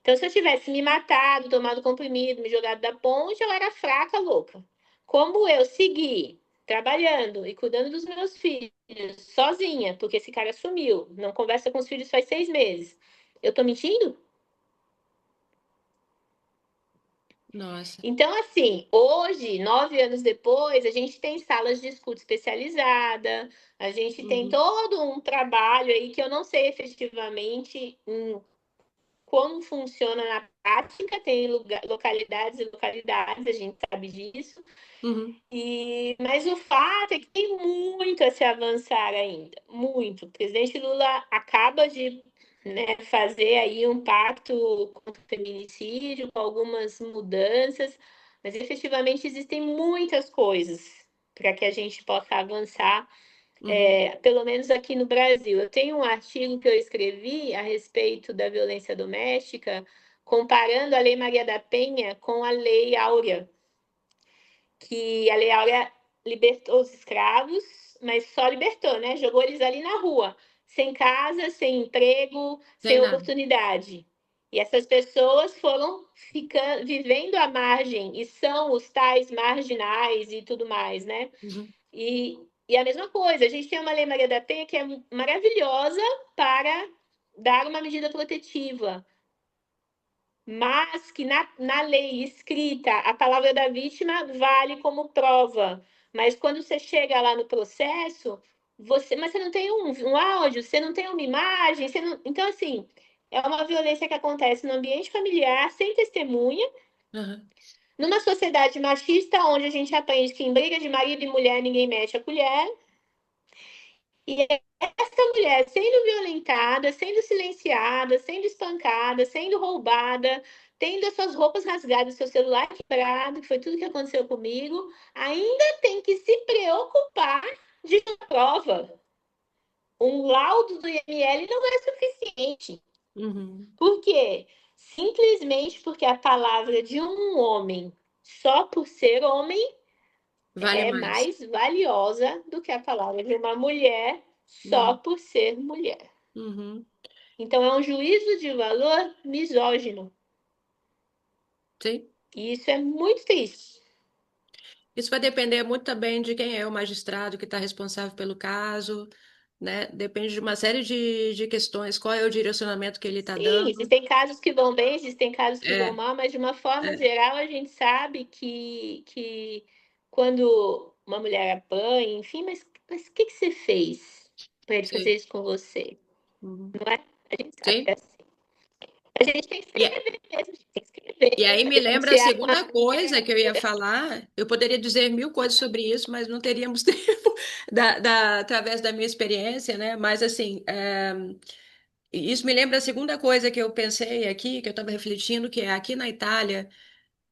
Então, se eu tivesse me matado, tomado comprimido, me jogado da ponte, eu era fraca, louca. Como eu segui trabalhando e cuidando dos meus filhos, sozinha, porque esse cara sumiu, não conversa com os filhos faz 6 meses. Eu tô mentindo? Nossa. Então, assim, hoje, 9 anos depois, a gente tem salas de escuta especializada, a gente tem Uhum. todo um trabalho aí que eu não sei efetivamente como funciona na prática, tem localidades e localidades, a gente sabe disso. Uhum. Mas o fato é que tem muito a se avançar ainda, muito. O presidente Lula acaba de, né, fazer aí um pacto contra o feminicídio, com algumas mudanças, mas efetivamente existem muitas coisas para que a gente possa avançar, Uhum. pelo menos aqui no Brasil. Eu tenho um artigo que eu escrevi a respeito da violência doméstica, comparando a Lei Maria da Penha com a Lei Áurea, que a Lei Áurea libertou os escravos, mas só libertou, né? Jogou eles ali na rua, sem casa, sem emprego, Tem sem nada. oportunidade. E essas pessoas foram ficando, vivendo à margem e são os tais marginais e tudo mais, né? Uhum. E a mesma coisa, a gente tem uma Lei Maria da Penha que é maravilhosa para dar uma medida protetiva, mas que na lei escrita a palavra da vítima vale como prova. Mas quando você chega lá no processo, mas você não tem um áudio, você não tem uma imagem, você não, então, assim, é uma violência que acontece no ambiente familiar, sem testemunha, Uhum. numa sociedade machista, onde a gente aprende que em briga de marido e mulher ninguém mete a colher. E essa mulher sendo violentada, sendo silenciada, sendo espancada, sendo roubada, tendo as suas roupas rasgadas, seu celular quebrado, que foi tudo que aconteceu comigo, ainda tem que se preocupar de uma prova. Um laudo do IML não é suficiente. Uhum. Por quê? Simplesmente porque a palavra de um homem, só por ser homem, Vale é mais. mais valiosa do que a palavra de uma mulher só Uhum. por ser mulher. Uhum. Então, é um juízo de valor misógino. Sim. E isso é muito triste. Isso vai depender muito também de quem é o magistrado que está responsável pelo caso, né? Depende de uma série de questões. Qual é o direcionamento que ele está Sim, dando? existem casos que vão bem, existem casos que vão É, mal, mas de uma forma é, geral, a gente sabe que quando uma mulher apanha, enfim, mas o que, que você fez para ele fazer sim. isso com você? Uhum. Não é? A gente sabe que é Sim. assim. A gente tem que E, escrever mesmo, a gente tem que escrever e aí para me lembra a denunciar uma segunda coisa que eu ia falar. Eu poderia dizer mil coisas sobre isso, mas não teríamos tempo através da minha experiência, né? Mas assim, isso me lembra a segunda coisa que eu pensei aqui, que eu estava refletindo, que é aqui na Itália.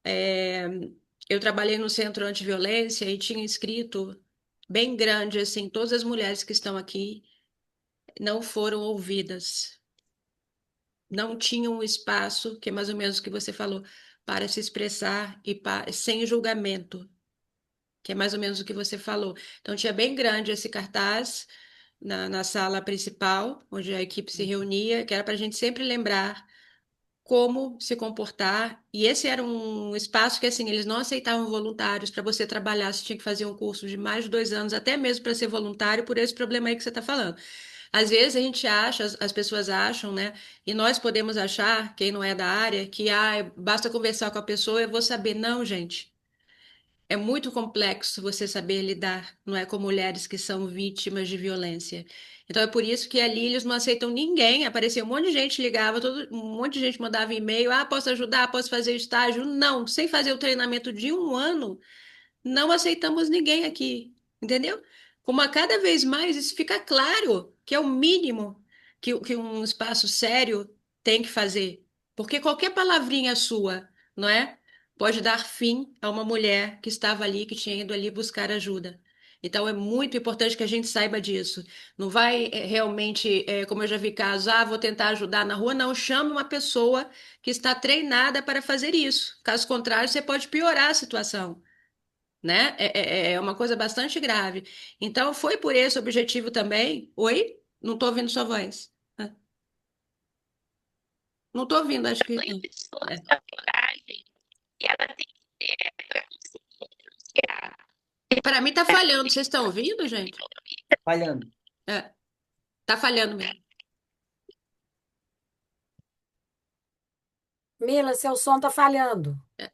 É, eu trabalhei no centro antiviolência e tinha escrito bem grande assim, todas as mulheres que estão aqui não foram ouvidas, não tinham um espaço, que é mais ou menos o que você falou, para se expressar e sem julgamento, que é mais ou menos o que você falou. Então tinha bem grande esse cartaz na sala principal, onde a equipe se reunia, que era para a gente sempre lembrar como se comportar. E esse era um espaço que, assim, eles não aceitavam voluntários para você trabalhar. Você tinha que fazer um curso de mais de 2 anos, até mesmo para ser voluntário, por esse problema aí que você está falando. Às vezes a gente acha, as pessoas acham, né? E nós podemos achar, quem não é da área, que basta conversar com a pessoa, eu vou saber. Não, gente. É muito complexo você saber lidar, não é, com mulheres que são vítimas de violência. Então é por isso que ali eles não aceitam ninguém. Aparecia um monte de gente ligava, um monte de gente mandava e-mail, posso ajudar, posso fazer estágio? Não, sem fazer o treinamento de um ano, não aceitamos ninguém aqui, entendeu? Como a cada vez mais isso fica claro que é o mínimo que um espaço sério tem que fazer. Porque qualquer palavrinha sua, não é? Pode dar fim a uma mulher que estava ali, que tinha ido ali buscar ajuda. Então é muito importante que a gente saiba disso. Não vai realmente, como eu já vi casos, vou tentar ajudar na rua. Não, chame uma pessoa que está treinada para fazer isso. Caso contrário, você pode piorar a situação, né? É uma coisa bastante grave. Então, foi por esse objetivo também. Oi? Não estou ouvindo sua voz. Não estou ouvindo, acho que. Põe pessoas É. com a coragem e ela tem que ter para conseguir denunciar. Para mim tá falhando. Vocês estão ouvindo, gente? Falhando. É, tá falhando mesmo. Mila, seu som tá falhando. É.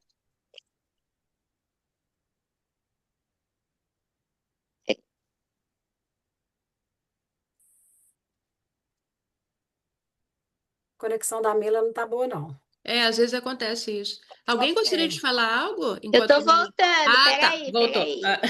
A conexão da Mila não tá boa, não. Às vezes acontece isso. Alguém gostaria de falar algo Eu tô enquanto... voltando, Ah, tá. peraí, Voltou. peraí. Ah.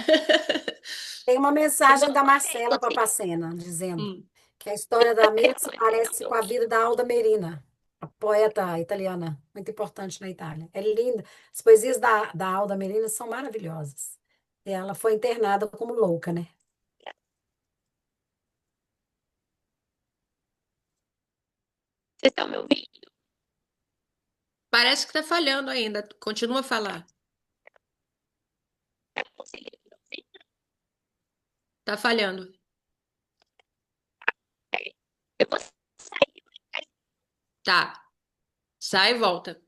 Tem uma mensagem da Marcela Papacena dizendo Hum. que a história da Mila se parece com a vida da Alda Merina, a poeta italiana, muito importante na Itália. É linda. As poesias da Alda Merina são maravilhosas. E ela foi internada como louca, né? Vocês estão me ouvindo? Parece que tá falhando ainda. Continua a falar. Tá conseguindo me ouvir? Tá falhando. Peraí. Eu posso sair? Tá. Sai e volta.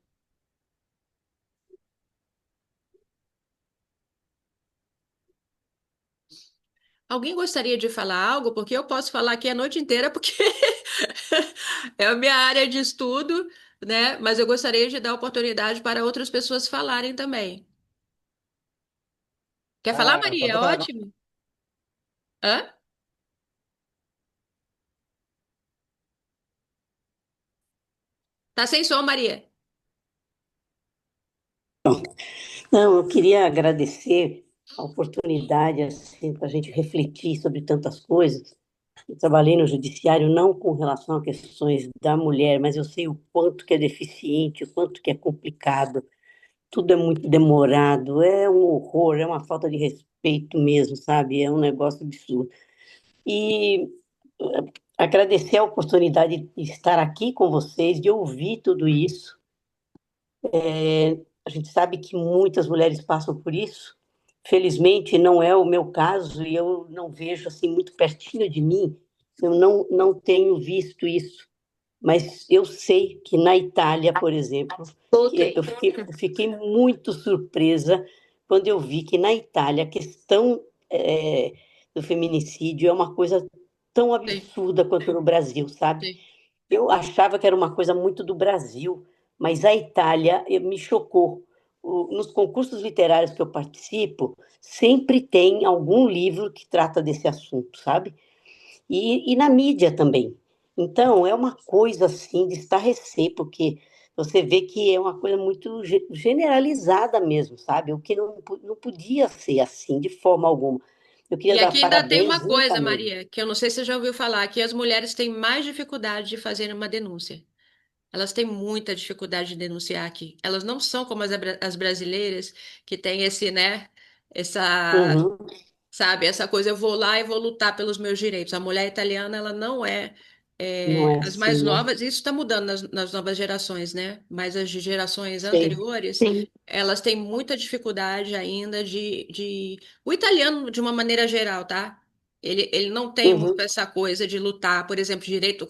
Alguém gostaria de falar algo? Porque eu posso falar aqui a noite inteira, porque é a minha área de estudo, né? Mas eu gostaria de dar oportunidade para outras pessoas falarem também. Quer falar, Ah, Maria? pode falar, não. Ótimo. Hã? Tá sem som, Maria. Não, eu queria agradecer a oportunidade assim, para a gente refletir sobre tantas coisas. Eu trabalhei no judiciário não com relação a questões da mulher, mas eu sei o quanto que é deficiente, o quanto que é complicado. Tudo é muito demorado, é um horror, é uma falta de respeito mesmo, sabe? É um negócio absurdo. E agradecer a oportunidade de estar aqui com vocês, de ouvir tudo isso. A gente sabe que muitas mulheres passam por isso. Felizmente não é o meu caso e eu não vejo assim muito pertinho de mim. Eu não tenho visto isso, mas eu sei que na Itália, por exemplo, Voltei. eu fiquei muito surpresa quando eu vi que na Itália a questão do feminicídio é uma coisa tão Sim, absurda quanto no Brasil, sabe? sim. Eu achava que era uma coisa muito do Brasil, mas a Itália me chocou. Nos concursos literários que eu participo, sempre tem algum livro que trata desse assunto, sabe? E na mídia também. Então, é uma coisa assim de estarrecer, porque você vê que é uma coisa muito generalizada mesmo, sabe? O que não podia ser assim, de forma alguma. Eu queria E dar aqui ainda tem parabéns uma coisa, juntamente. Maria, que eu não sei se você já ouviu falar, que as mulheres têm mais dificuldade de fazer uma denúncia. Elas têm muita dificuldade de denunciar aqui. Elas não são como as brasileiras, que têm esse, né, essa, Uhum, sabe, essa coisa, eu vou lá e vou lutar pelos meus direitos. A mulher italiana, ela não é, não é as mais assim, né? novas, isso está mudando nas novas gerações, né? Mas as de gerações Sei. anteriores, Sim. elas têm muita dificuldade ainda de... O italiano, de uma maneira geral, tá? Ele não tem muito Uhum, essa coisa de lutar, por exemplo, direito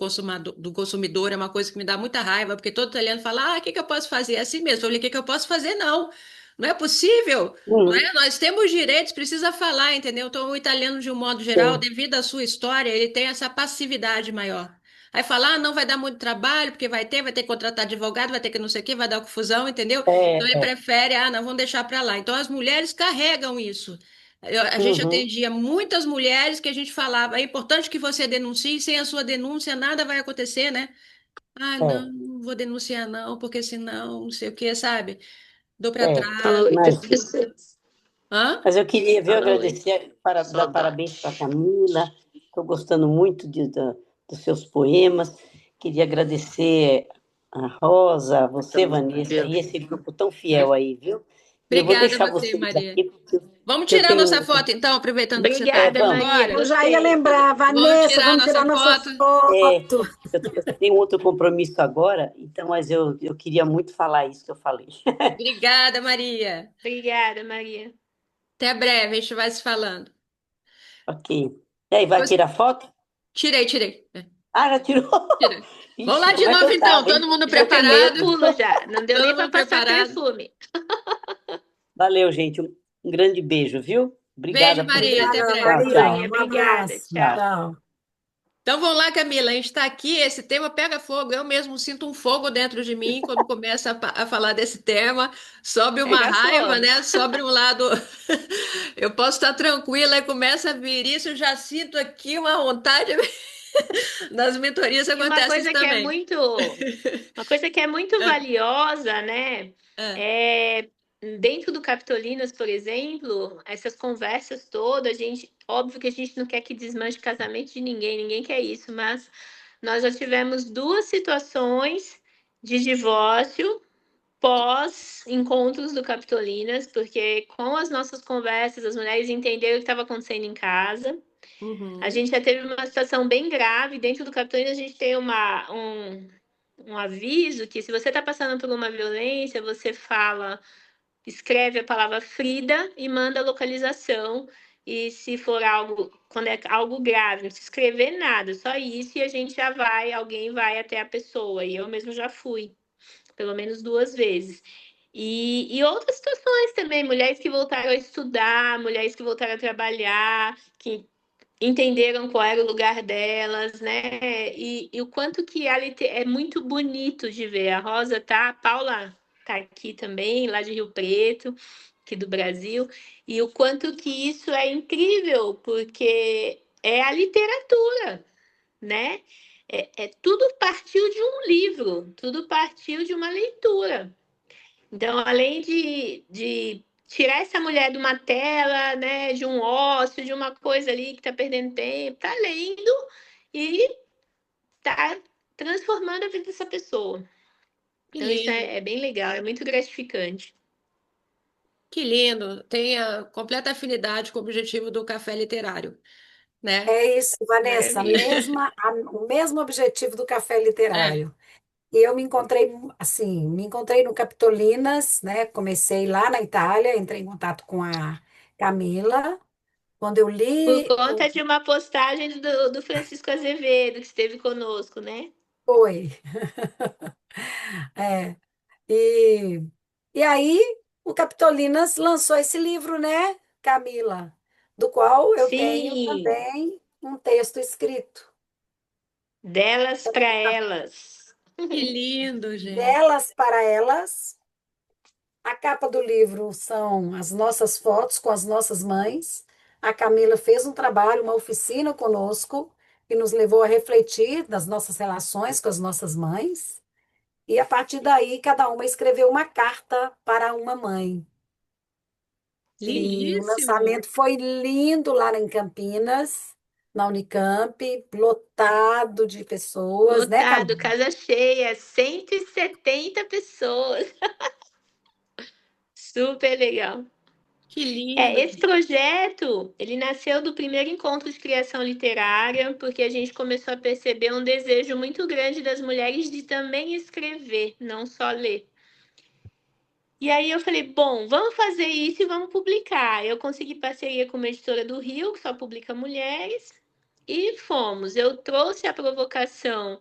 do consumidor é uma coisa que me dá muita raiva, porque todo italiano fala, o que que eu posso fazer? É assim mesmo. Eu falei, o que que eu posso fazer? Não, não é possível. Não uhum, é? Nós temos direitos, precisa falar, entendeu? Então, o italiano, de um modo geral, sei. devido à sua história, ele tem essa passividade maior. Aí falar, não vai dar muito trabalho, porque vai ter que contratar advogado, vai ter que não sei o quê, vai dar confusão, entendeu? Então, ele É. prefere, não, vamos deixar para lá. Então, as mulheres carregam isso. A gente Uhum, atendia muitas mulheres que a gente falava, é importante que você denuncie, sem a sua denúncia nada vai acontecer, né? Ah, não, é, não vou denunciar não, porque senão, não sei o quê, sabe? Dou para é. trás. Oi, Mas, Hã? mas eu queria, viu, fala oi. agradecer, dar parabéns para a Camila. Estou gostando muito dos seus poemas. Queria agradecer a Rosa, você, Vanessa, e esse grupo tão fiel aí, viu? E eu vou Obrigada a deixar você, vocês Maria. aqui, porque Vamos eu tirar nossa tenho. foto, então, aproveitando que você está Obrigada, Vamos. Maria, Eu já ia gostei. lembrar, Vamos Vanessa, tirar vamos nossa tirar nossa foto. É, foto. eu tenho outro compromisso agora, então, mas eu queria muito falar isso que eu falei. Obrigada, Maria. Obrigada, Maria. Até breve, a gente vai se falando. Ok. E aí, vai tirar foto? Tirei. Ah, já tirou? Tirei. Vamos Ixi, lá de como é que novo, eu então. tava, Todo hein? mundo Eu tenho Deu preparado? medo. pulo já. Não deu nem Todo para mundo passar preparado? perfume. Valeu, gente. Um grande beijo, viu? Obrigada Beijo, por Maria. tudo. Até Obrigada, Tchau, breve. Maria. tchau. Maria, Um obrigada. abraço. Tchau. Tchau. Tchau. Então vamos lá, Camila. A gente está aqui. Esse tema pega fogo. Eu mesmo sinto um fogo dentro de mim quando começa a falar desse tema. Sobe uma Pega raiva, fogo. né? Sobre um lado. Eu posso estar tranquila e começa a vir isso. Eu já sinto aqui uma vontade. Nas mentorias E uma acontece isso coisa que é também. muito, uma coisa que é muito Ah, valiosa, né? ah. É dentro do Capitolinas, por exemplo, essas conversas todas, a gente, óbvio que a gente não quer que desmanche o casamento de ninguém, ninguém quer isso, mas nós já tivemos duas situações de divórcio pós encontros do Capitolinas, porque com as nossas conversas, as mulheres entenderam o que estava acontecendo em casa. A Uhum. gente já teve uma situação bem grave. Dentro do Capitolina, a gente tem um aviso que se você está passando por uma violência, você fala, escreve a palavra Frida e manda a localização. E se for algo, quando é algo grave, não precisa escrever nada, só isso, e a gente já vai, alguém vai até a pessoa. E eu mesmo já fui, pelo menos duas vezes. E outras situações também, mulheres que voltaram a estudar, mulheres que voltaram a trabalhar, que entenderam qual era o lugar delas, né? E o quanto que é muito bonito de ver. A Rosa tá, a Paula tá aqui também, lá de Rio Preto, aqui do Brasil, e o quanto que isso é incrível, porque é a literatura, né? Tudo partiu de um livro, tudo partiu de uma leitura. Então, além de tirar essa mulher de uma tela, né, de um ócio, de uma coisa ali que está perdendo tempo, tá lendo e tá transformando a vida dessa pessoa. Que Então, isso lindo. é bem legal, é muito gratificante. Que lindo. Tem a completa afinidade com o objetivo do café literário, né? É isso, Vanessa, Maravilha. o mesmo objetivo do café É. literário. E eu me encontrei, assim, me encontrei no Capitolinas, né? Comecei lá na Itália, entrei em contato com a Camila. Quando eu Por li, conta de uma postagem do Francisco Azevedo, que esteve conosco, né? foi. É, e, e aí, o Capitolinas lançou esse livro, né, Camila? Do qual eu tenho Sim, também um texto escrito. delas para elas. Que lindo, gente. Delas para elas. A capa do livro são as nossas fotos com as nossas mães. A Camila fez um trabalho, uma oficina conosco, que nos levou a refletir das nossas relações com as nossas mães. E a partir daí, cada uma escreveu uma carta para uma mãe. E o Lindíssimo. lançamento foi lindo lá em Campinas, na Unicamp, lotado de pessoas, né, Lotado, Camila? casa cheia, 170 pessoas. Super legal. Que lindo. Esse projeto, ele nasceu do primeiro encontro de criação literária, porque a gente começou a perceber um desejo muito grande das mulheres de também escrever, não só ler. E aí eu falei, bom, vamos fazer isso e vamos publicar. Eu consegui parceria com uma editora do Rio, que só publica mulheres, e fomos. Eu trouxe a provocação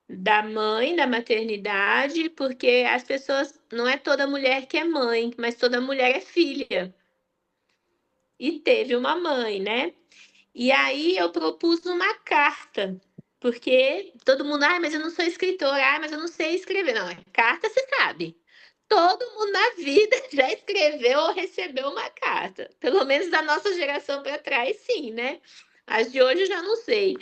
da mãe, da maternidade, porque as pessoas, não é toda mulher que é mãe, mas toda mulher é filha. E teve uma mãe, né? E aí eu propus uma carta, porque todo mundo, mas eu não sou escritora, mas eu não sei escrever. Não, carta você sabe. Todo mundo na vida já escreveu ou recebeu uma carta. Pelo menos da nossa geração para trás, sim, né? As de hoje eu já não sei.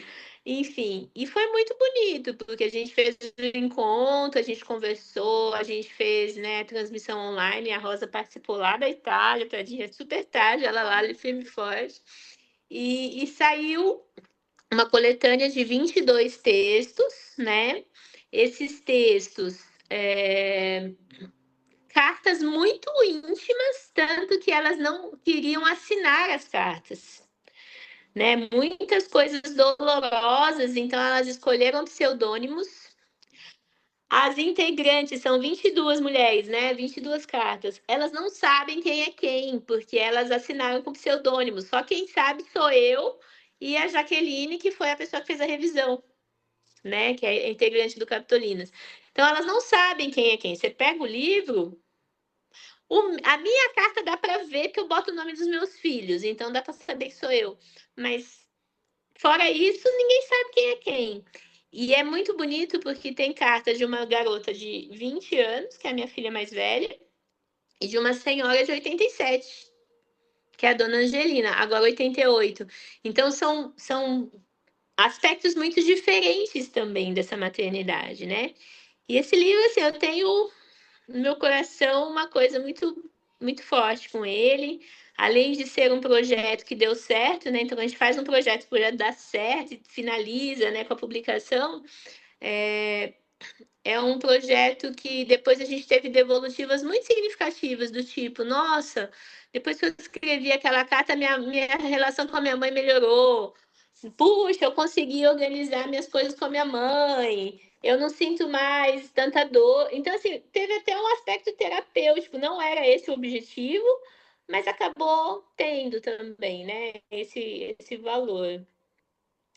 Enfim, e foi muito bonito, porque a gente fez o encontro, a gente conversou, a gente fez, né, transmissão online. A Rosa participou lá da Itália, tadinha, super tarde, ela lá, firme e forte. E saiu uma coletânea de 22 textos, né? Esses textos, cartas muito íntimas, tanto que elas não queriam assinar as cartas, né? Muitas coisas dolorosas, então elas escolheram pseudônimos. As integrantes são 22 mulheres, né? 22 cartas. Elas não sabem quem é quem, porque elas assinaram com pseudônimos. Só quem sabe sou eu e a Jaqueline, que foi a pessoa que fez a revisão, né? Que é integrante do Capitolinas. Então elas não sabem quem é quem. Você pega o livro, A minha carta dá para ver que eu boto o nome dos meus filhos, então dá para saber que sou eu. Mas fora isso, ninguém sabe quem é quem. E é muito bonito porque tem carta de uma garota de 20 anos, que é a minha filha mais velha, e de uma senhora de 87, que é a dona Angelina, agora 88. Então são aspectos muito diferentes também dessa maternidade, né? E esse livro, assim, eu tenho no meu coração uma coisa muito forte com ele. Além de ser um projeto que deu certo, né? Então a gente faz um projeto, o projeto dá certo e finaliza, né, com a publicação. É, é um projeto que depois a gente teve devolutivas muito significativas, do tipo, nossa, depois que eu escrevi aquela carta, minha relação com a minha mãe melhorou. Puxa, eu consegui organizar minhas coisas com a minha mãe. Eu não sinto mais tanta dor. Então, assim, teve até um aspecto terapêutico. Não era esse o objetivo, mas acabou tendo também, né? Esse valor. Foi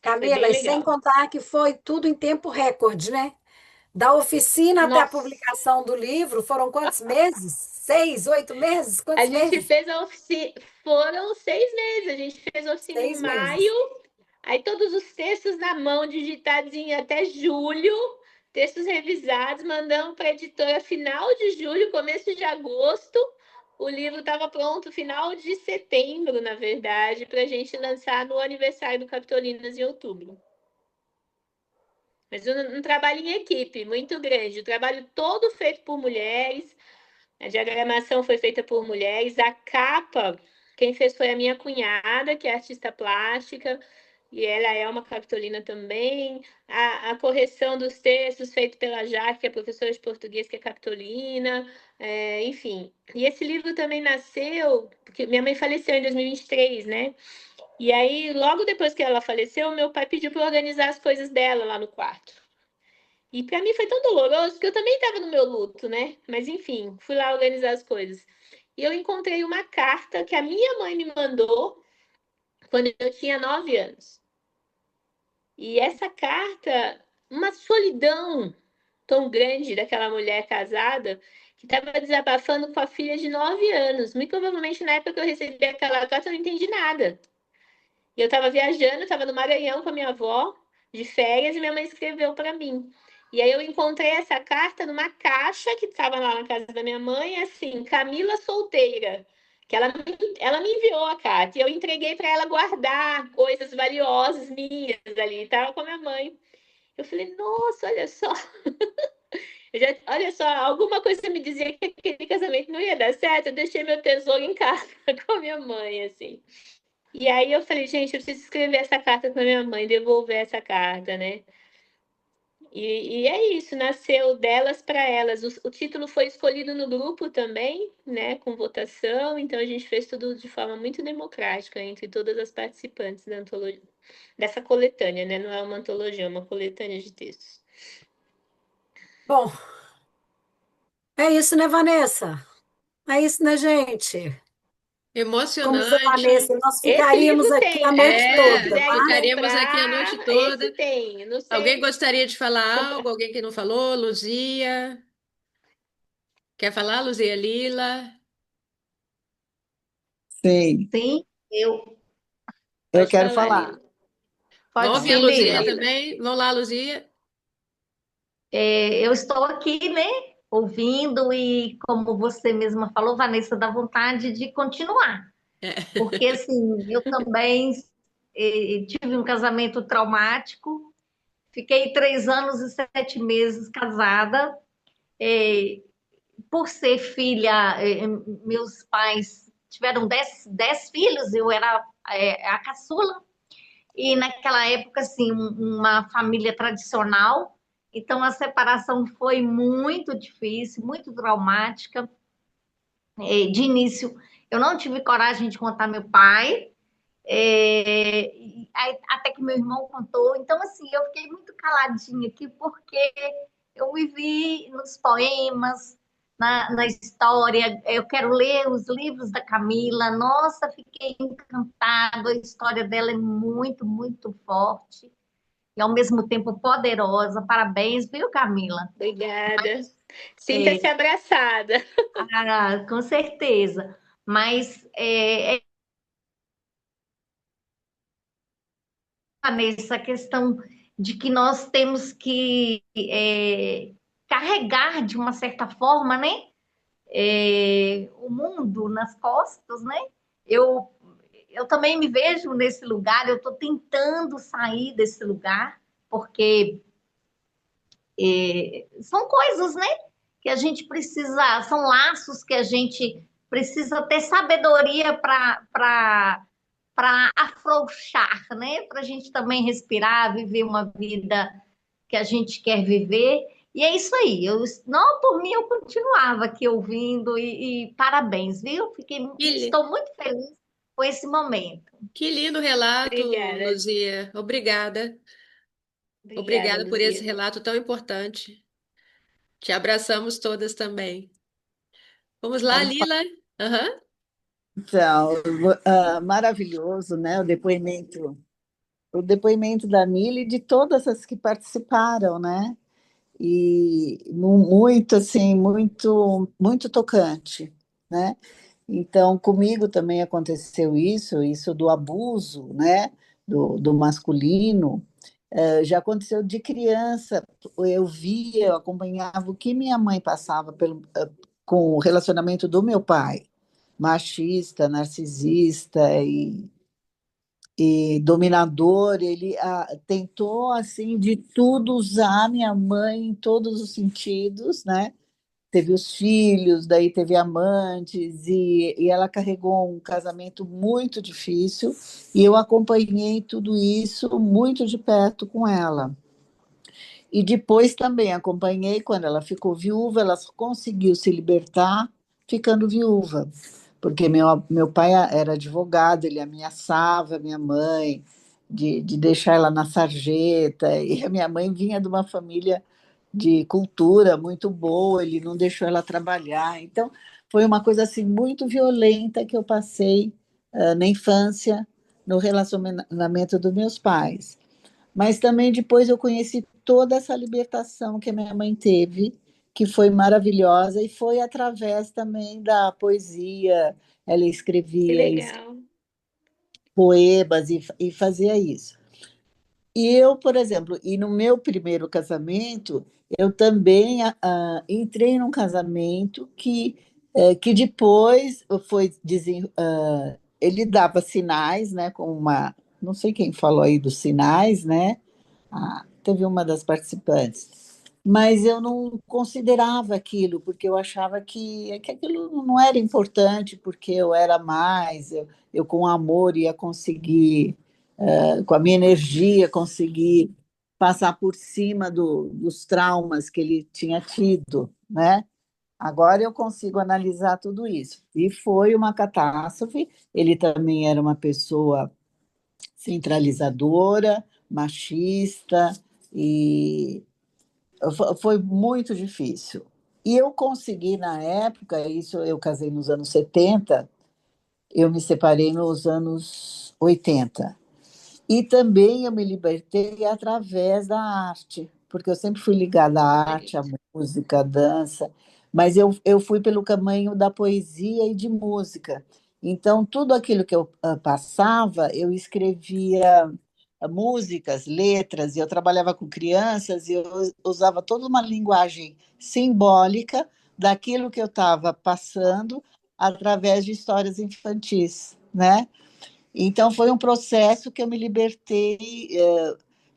Camila, bem e sem legal. contar que foi tudo em tempo recorde, né? Da oficina até a Nossa! publicação do livro, foram quantos meses? 6, 8 meses? A Quantos gente meses? fez a oficina, foram 6 meses. A gente fez a oficina em 6 meses. maio, aí todos os textos na mão, digitados em até julho, textos revisados, mandamos para a editora final de julho, começo de agosto. O livro estava pronto final de setembro, na verdade, para a gente lançar no aniversário do Capitolinas em outubro. Mas um trabalho em equipe muito grande, o trabalho todo feito por mulheres. A diagramação foi feita por mulheres. A capa, quem fez foi a minha cunhada, que é artista plástica, e ela é uma capitolina também. A correção dos textos feita pela Jaque, que é professora de português, que é capitolina. Enfim. E esse livro também nasceu, porque minha mãe faleceu em 2023, né? E aí, logo depois que ela faleceu, meu pai pediu para organizar as coisas dela lá no quarto. E para mim foi tão doloroso, porque eu também estava no meu luto, né? Mas enfim, fui lá organizar as coisas. E eu encontrei uma carta que a minha mãe me mandou quando eu tinha 9 anos. E essa carta, uma solidão tão grande daquela mulher casada que estava desabafando com a filha de 9 anos. Muito provavelmente na época que eu recebi aquela carta eu não entendi nada. E eu estava viajando, estava no Maranhão com a minha avó, de férias, e minha mãe escreveu para mim. E aí eu encontrei essa carta numa caixa que estava lá na casa da minha mãe, assim, Camila solteira. Que ela me enviou a carta e eu entreguei para ela guardar coisas valiosas minhas ali, estava com a minha mãe. Eu falei, nossa, olha só, olha só, alguma coisa me dizia que aquele casamento não ia dar certo, eu deixei meu tesouro em casa com a minha mãe, assim. E aí eu falei, gente, eu preciso escrever essa carta para minha mãe, devolver essa carta, né? E é isso, nasceu delas para elas. O título foi escolhido no grupo também, né, com votação, então a gente fez tudo de forma muito democrática entre todas as participantes da antologia, dessa coletânea, né? Não é uma antologia, é uma coletânea de textos. Bom, é isso, né, Vanessa? É isso, né, gente? Como diz a Emocionante. Vanessa, nós Esse ficaríamos livro aqui a tem, tá? noite Se vocês É, toda, quiserem mas ficaríamos aqui a comprar, noite esse toda. tem. Não Alguém sei. gostaria de falar algo? Comprar. Alguém que não falou? Luzia? Quer falar, Luzia Lila? Sim, Sim, eu Pode quero falar, falar. Lila. Vamos pode ouvir a sim, Luzia Lila. também? Vamos lá, Luzia. Eu estou aqui, né, ouvindo e, como você mesma falou, Vanessa, dá vontade de continuar, porque, assim, eu também tive um casamento traumático, fiquei 3 anos e 7 meses casada, eh, por ser filha, meus pais tiveram 10 filhos, eu era a caçula. E naquela época, assim, uma família tradicional, então a separação foi muito difícil, muito traumática. De início, eu não tive coragem de contar meu pai, até que meu irmão contou. Então, assim, eu fiquei muito caladinha aqui, porque eu me vi nos poemas, na história. Eu quero ler os livros da Camila. Nossa, fiquei encantada. A história dela é muito, muito forte e ao mesmo tempo poderosa. Parabéns, viu, Camila? Obrigada. Sinta-se abraçada. Com certeza. Mas nessa questão de que nós temos que carregar de uma certa forma, né? O mundo nas costas, né? Eu, eu também me vejo nesse lugar, eu estou tentando sair desse lugar, porque são coisas, né? Que a gente precisa, são laços que a gente precisa ter sabedoria para afrouxar, né? Para a gente também respirar, viver uma vida que a gente quer viver. E é isso aí. Não, por mim, eu continuava aqui ouvindo e parabéns, viu? Que, Estou muito feliz com esse momento. que lindo relato, Obrigada. Luzia. Obrigada. Obrigada, Obrigada por esse Luzia. relato tão importante. Te abraçamos todas também. Vamos lá, Lila. Aham. Então, maravilhoso, né? O depoimento da Mili e de todas as que participaram, né? E muito assim, muito tocante, né? Então, comigo também aconteceu isso do abuso, né? Do masculino. Já aconteceu de criança. Eu via, eu acompanhava o que minha mãe passava com o relacionamento do meu pai, machista, narcisista e dominador. Ele tentou assim de tudo usar a minha mãe em todos os sentidos, né? Teve os filhos, daí teve amantes, e ela carregou um casamento muito difícil, e eu acompanhei tudo isso muito de perto com ela. E depois também acompanhei quando ela ficou viúva, ela conseguiu se libertar ficando viúva, porque meu pai era advogado, ele ameaçava minha mãe de deixar ela na sarjeta, e a minha mãe vinha de uma família de cultura muito boa, ele não deixou ela trabalhar. Então, foi uma coisa assim muito violenta que eu passei na infância, no relacionamento dos meus pais. Mas também depois eu conheci toda essa libertação que a minha mãe teve, que foi maravilhosa, e foi através também da poesia. Ela Que escrevia legal. poemas e fazia isso. E eu, por exemplo, e no meu primeiro casamento, eu também entrei num casamento que depois ele dava sinais, né, com não sei quem falou aí dos sinais, né? Teve uma das participantes, mas eu não considerava aquilo, porque eu achava que aquilo não era importante, porque eu era mais, eu com amor ia conseguir, com a minha energia, conseguir passar por cima dos traumas que ele tinha tido, né? Agora eu consigo analisar tudo isso. E foi uma catástrofe. Ele também era uma pessoa centralizadora, machista, e foi muito difícil. E eu consegui, na época, isso eu casei nos anos 70, eu me separei nos anos 80. E também eu me libertei através da arte, porque eu sempre fui ligada à arte, à música, à dança, mas eu fui pelo caminho da poesia e de música. Então, tudo aquilo que eu passava, eu escrevia músicas, letras, e eu trabalhava com crianças, e eu usava toda uma linguagem simbólica daquilo que eu estava passando através de histórias infantis, né? Então, foi um processo que eu me libertei.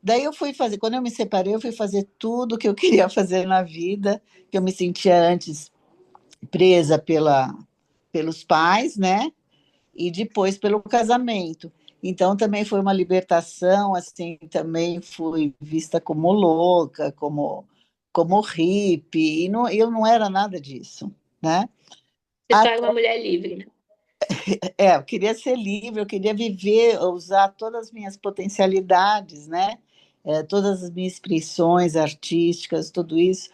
Daí eu fui fazer, quando eu me separei, eu fui fazer tudo que eu queria fazer na vida, que eu me sentia antes presa pelos pais, né? E depois pelo casamento. Então, também foi uma libertação, assim, também fui vista como louca, como hippie, e eu não era nada disso, né? Você só é uma mulher livre. Eu queria ser livre, eu queria viver, usar todas as minhas potencialidades, né? Todas as minhas expressões artísticas, tudo isso.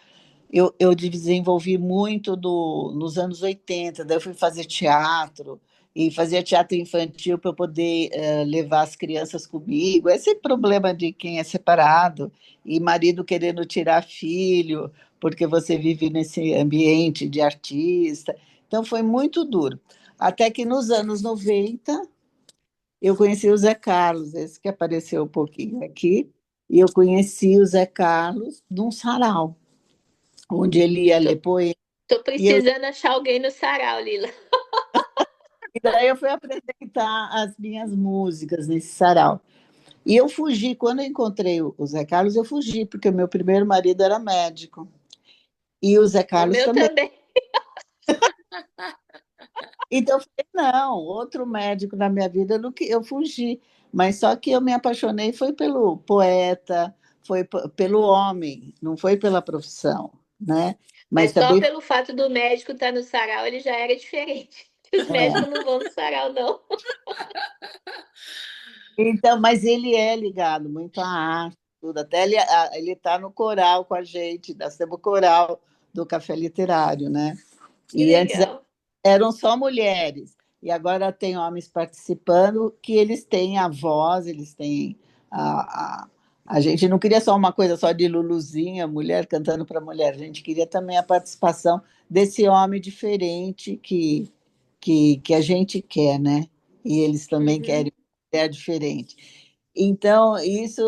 Eu desenvolvi muito nos anos 80, daí eu fui fazer teatro, e fazia teatro infantil para eu poder levar as crianças comigo. Esse problema de quem é separado, e marido querendo tirar filho, porque você vive nesse ambiente de artista. Então, foi muito duro. Até que nos anos 90 eu conheci o Zé Carlos, esse que apareceu um pouquinho aqui, e eu conheci o Zé Carlos num sarau, onde ele ia ler Tô, poesia. tô E, eu, precisando achar alguém no sarau, Lila. e daí eu fui apresentar as minhas músicas nesse sarau. E eu fugi, quando eu encontrei o Zé Carlos, eu fugi, porque o meu primeiro marido era médico. E o Zé O Carlos meu também. também. Então, eu falei, não, outro médico na minha vida, eu fugi. Mas só que eu me apaixonei foi pelo poeta, pelo homem, não foi pela profissão, né? Mas Mas só também pelo fato do médico estar no sarau, ele já era diferente. Os médicos é. não vão no sarau, não. Então, mas ele é ligado muito à arte, tudo. Até ele está no coral com a gente, nós temos o coral do Café Literário, né? Que E antes legal. eram só mulheres, e agora tem homens participando que eles têm a voz, eles têm a, a, a gente não queria só uma coisa só de Luluzinha, mulher cantando para mulher, a gente queria também a participação desse homem diferente que a gente quer, né? E eles também Uhum. querem uma mulher diferente. Então, isso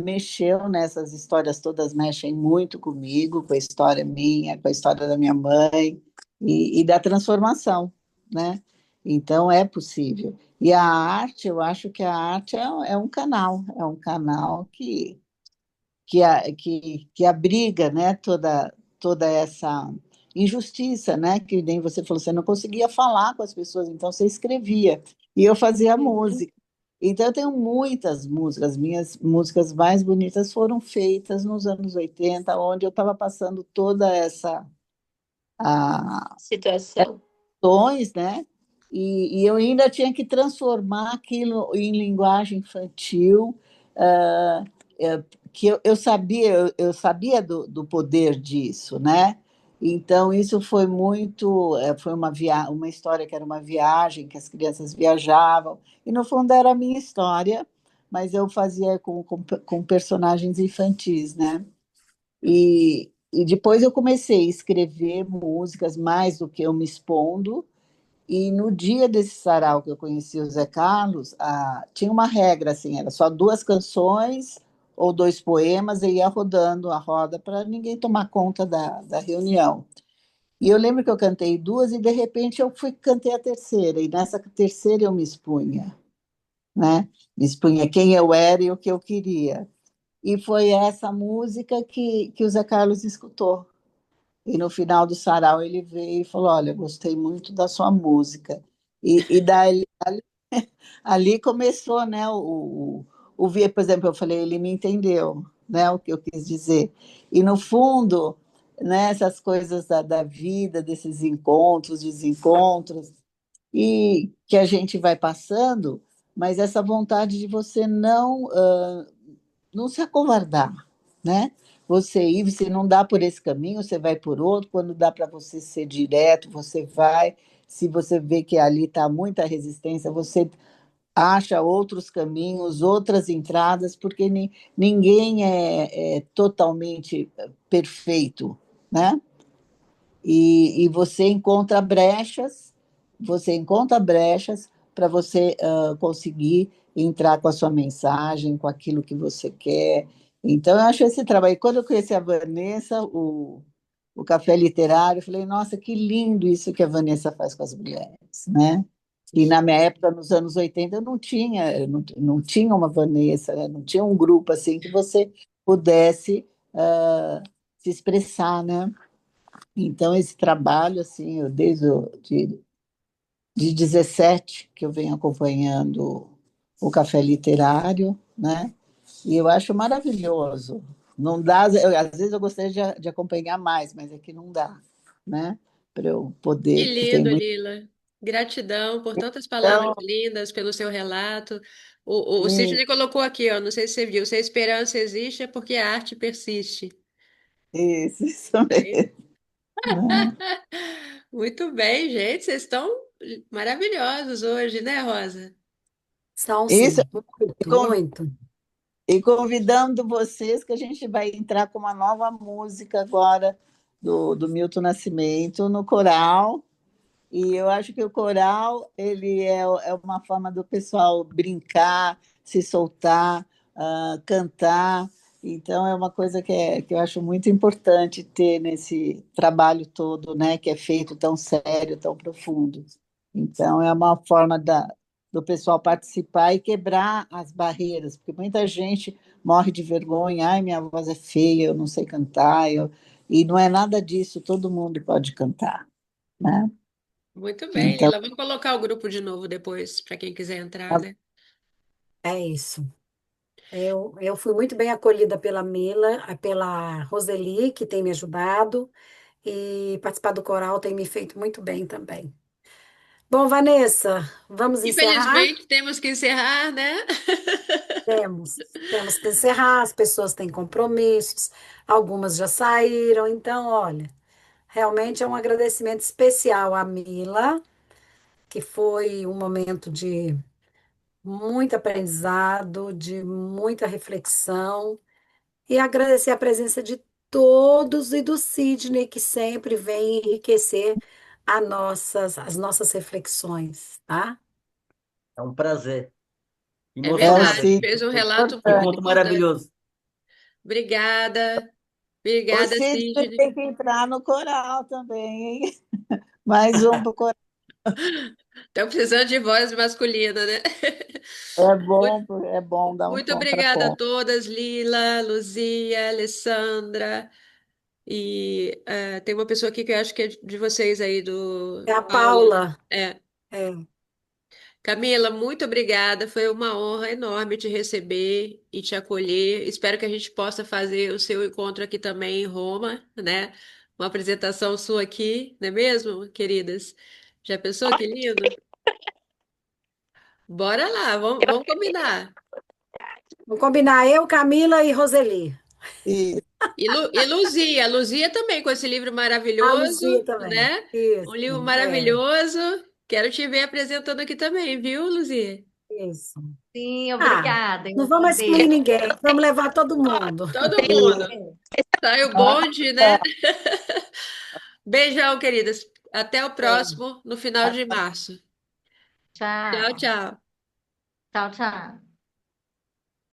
mexeu nessas histórias todas, mexem muito comigo, com a história minha, com a história da minha mãe e da transformação, né? Então, é possível. E a arte, eu acho que a arte é um canal que abriga, né, toda essa injustiça, né, que nem você falou, você não conseguia falar com as pessoas, então você escrevia, e eu fazia Uhum. música. Então, eu tenho muitas músicas, minhas músicas mais bonitas foram feitas nos anos 80, onde eu estava passando toda essa a, Situação. ações, né? E eu ainda tinha que transformar aquilo em linguagem infantil, ah, que eu sabia do poder disso, né? Então, isso foi muito, foi uma história que era uma viagem, que as crianças viajavam, e no fundo era a minha história, mas eu fazia com personagens infantis, né? E depois eu comecei a escrever músicas mais do que eu me expondo, e no dia desse sarau que eu conheci o Zé Carlos, tinha uma regra, assim, era só duas canções ou dois poemas, e ia rodando a roda para ninguém tomar conta da reunião. E eu lembro que eu cantei duas e, de repente, cantei a terceira, e nessa terceira eu me expunha, né? Me expunha quem eu era e o que eu queria. E foi essa música que o Zé Carlos escutou. E no final do sarau ele veio e falou: Olha, gostei muito da sua música. E daí ali começou, né? Por exemplo, eu falei, ele me entendeu, né? O que eu quis dizer. E no fundo, né? Essas coisas da vida, desses encontros, desencontros, e que a gente vai passando, mas essa vontade de você não se acovardar, né? Você ir, você não dá por esse caminho, você vai por outro. Quando dá para você ser direto, você vai. Se você vê que ali está muita resistência, você acha outros caminhos, outras entradas, porque ninguém é totalmente perfeito, né? E você encontra brechas para você conseguir entrar com a sua mensagem, com aquilo que você quer. Então, eu acho esse trabalho. E quando eu conheci a Vanessa, o Café Literário, eu falei, nossa, que lindo isso que a Vanessa faz com as mulheres, né? E na minha época, nos anos 80, eu não tinha uma Vanessa, né? Não tinha um grupo assim que você pudesse se expressar, né? Então, esse trabalho, assim, de 17 que eu venho acompanhando o Café Literário, né? E eu acho maravilhoso. Não dá, às vezes eu gostaria de acompanhar mais, mas aqui não dá, né? Para eu Que poder, porque tem lindo, muito. Lila. Gratidão por tantas palavras Então, lindas, pelo seu relato. O e- Sidney colocou aqui, ó, não sei se você viu, se a esperança existe é porque a arte persiste. isso Aí. mesmo, né? Muito bem, gente, vocês estão maravilhosos hoje, né, Rosa? São Isso, sim, e muito, con- muito. e convidando vocês que a gente vai entrar com uma nova música agora do Milton Nascimento no coral. E eu acho que o coral ele é uma forma do pessoal brincar, se soltar, cantar. Então, é uma coisa que eu acho muito importante ter nesse trabalho todo, né, que é feito tão sério, tão profundo. Então, é uma forma do pessoal participar e quebrar as barreiras, porque muita gente morre de vergonha, ai, minha voz é feia, eu não sei cantar, e não é nada disso, todo mundo pode cantar, né? Muito bem, Então, Lila. Vamos colocar o grupo de novo depois, para quem quiser entrar, tá né? É isso. Eu fui muito bem acolhida pela Mila, pela Roseli, que tem me ajudado, e participar do coral tem me feito muito bem também. Bom, Vanessa, vamos encerrar? Infelizmente, temos que encerrar, né? Temos que encerrar, as pessoas têm compromissos, algumas já saíram, então, olha, realmente é um agradecimento especial à Mila, que foi um momento de muito aprendizado, de muita reflexão, e agradecer a presença de todos e do Sidney, que sempre vem enriquecer as nossas reflexões, tá? É um prazer. É é o Emocionado. verdade. Cid, Fez um relato Que muito importante. encontro importante. maravilhoso. Obrigada. O Obrigada, Cid Sidney. tem que entrar no coral também, hein? Mais um para o coral. Estão precisando de voz masculina, né? Muito, É bom dar um muito obrigada a contraponto. todas, Lila, Luzia, Alessandra. E tem uma pessoa aqui que eu acho que é de vocês aí, É do a Paula. Paula. É. É, Camila, muito obrigada. Foi uma honra enorme te receber e te acolher. Espero que a gente possa fazer o seu encontro aqui também em Roma, né? Uma apresentação sua aqui, não é mesmo, queridas? Já pensou que lindo? Bora lá, vamos combinar. vamos combinar eu, Camila e Roseli. E, E Luzia, Luzia também com esse livro A maravilhoso, Luzia também. né? Um Isso, livro é, maravilhoso. Quero te ver apresentando aqui também, viu, Luzia? isso. Sim, Ah, obrigada, eu não vamos excluir agradeço. ninguém, vamos levar todo mundo. Todo e mundo. Sai o ah, bonde, né? Beijão, queridas. Até o É. próximo, no final de março. Tchau, Tchau. tchau. Tchau, tchau.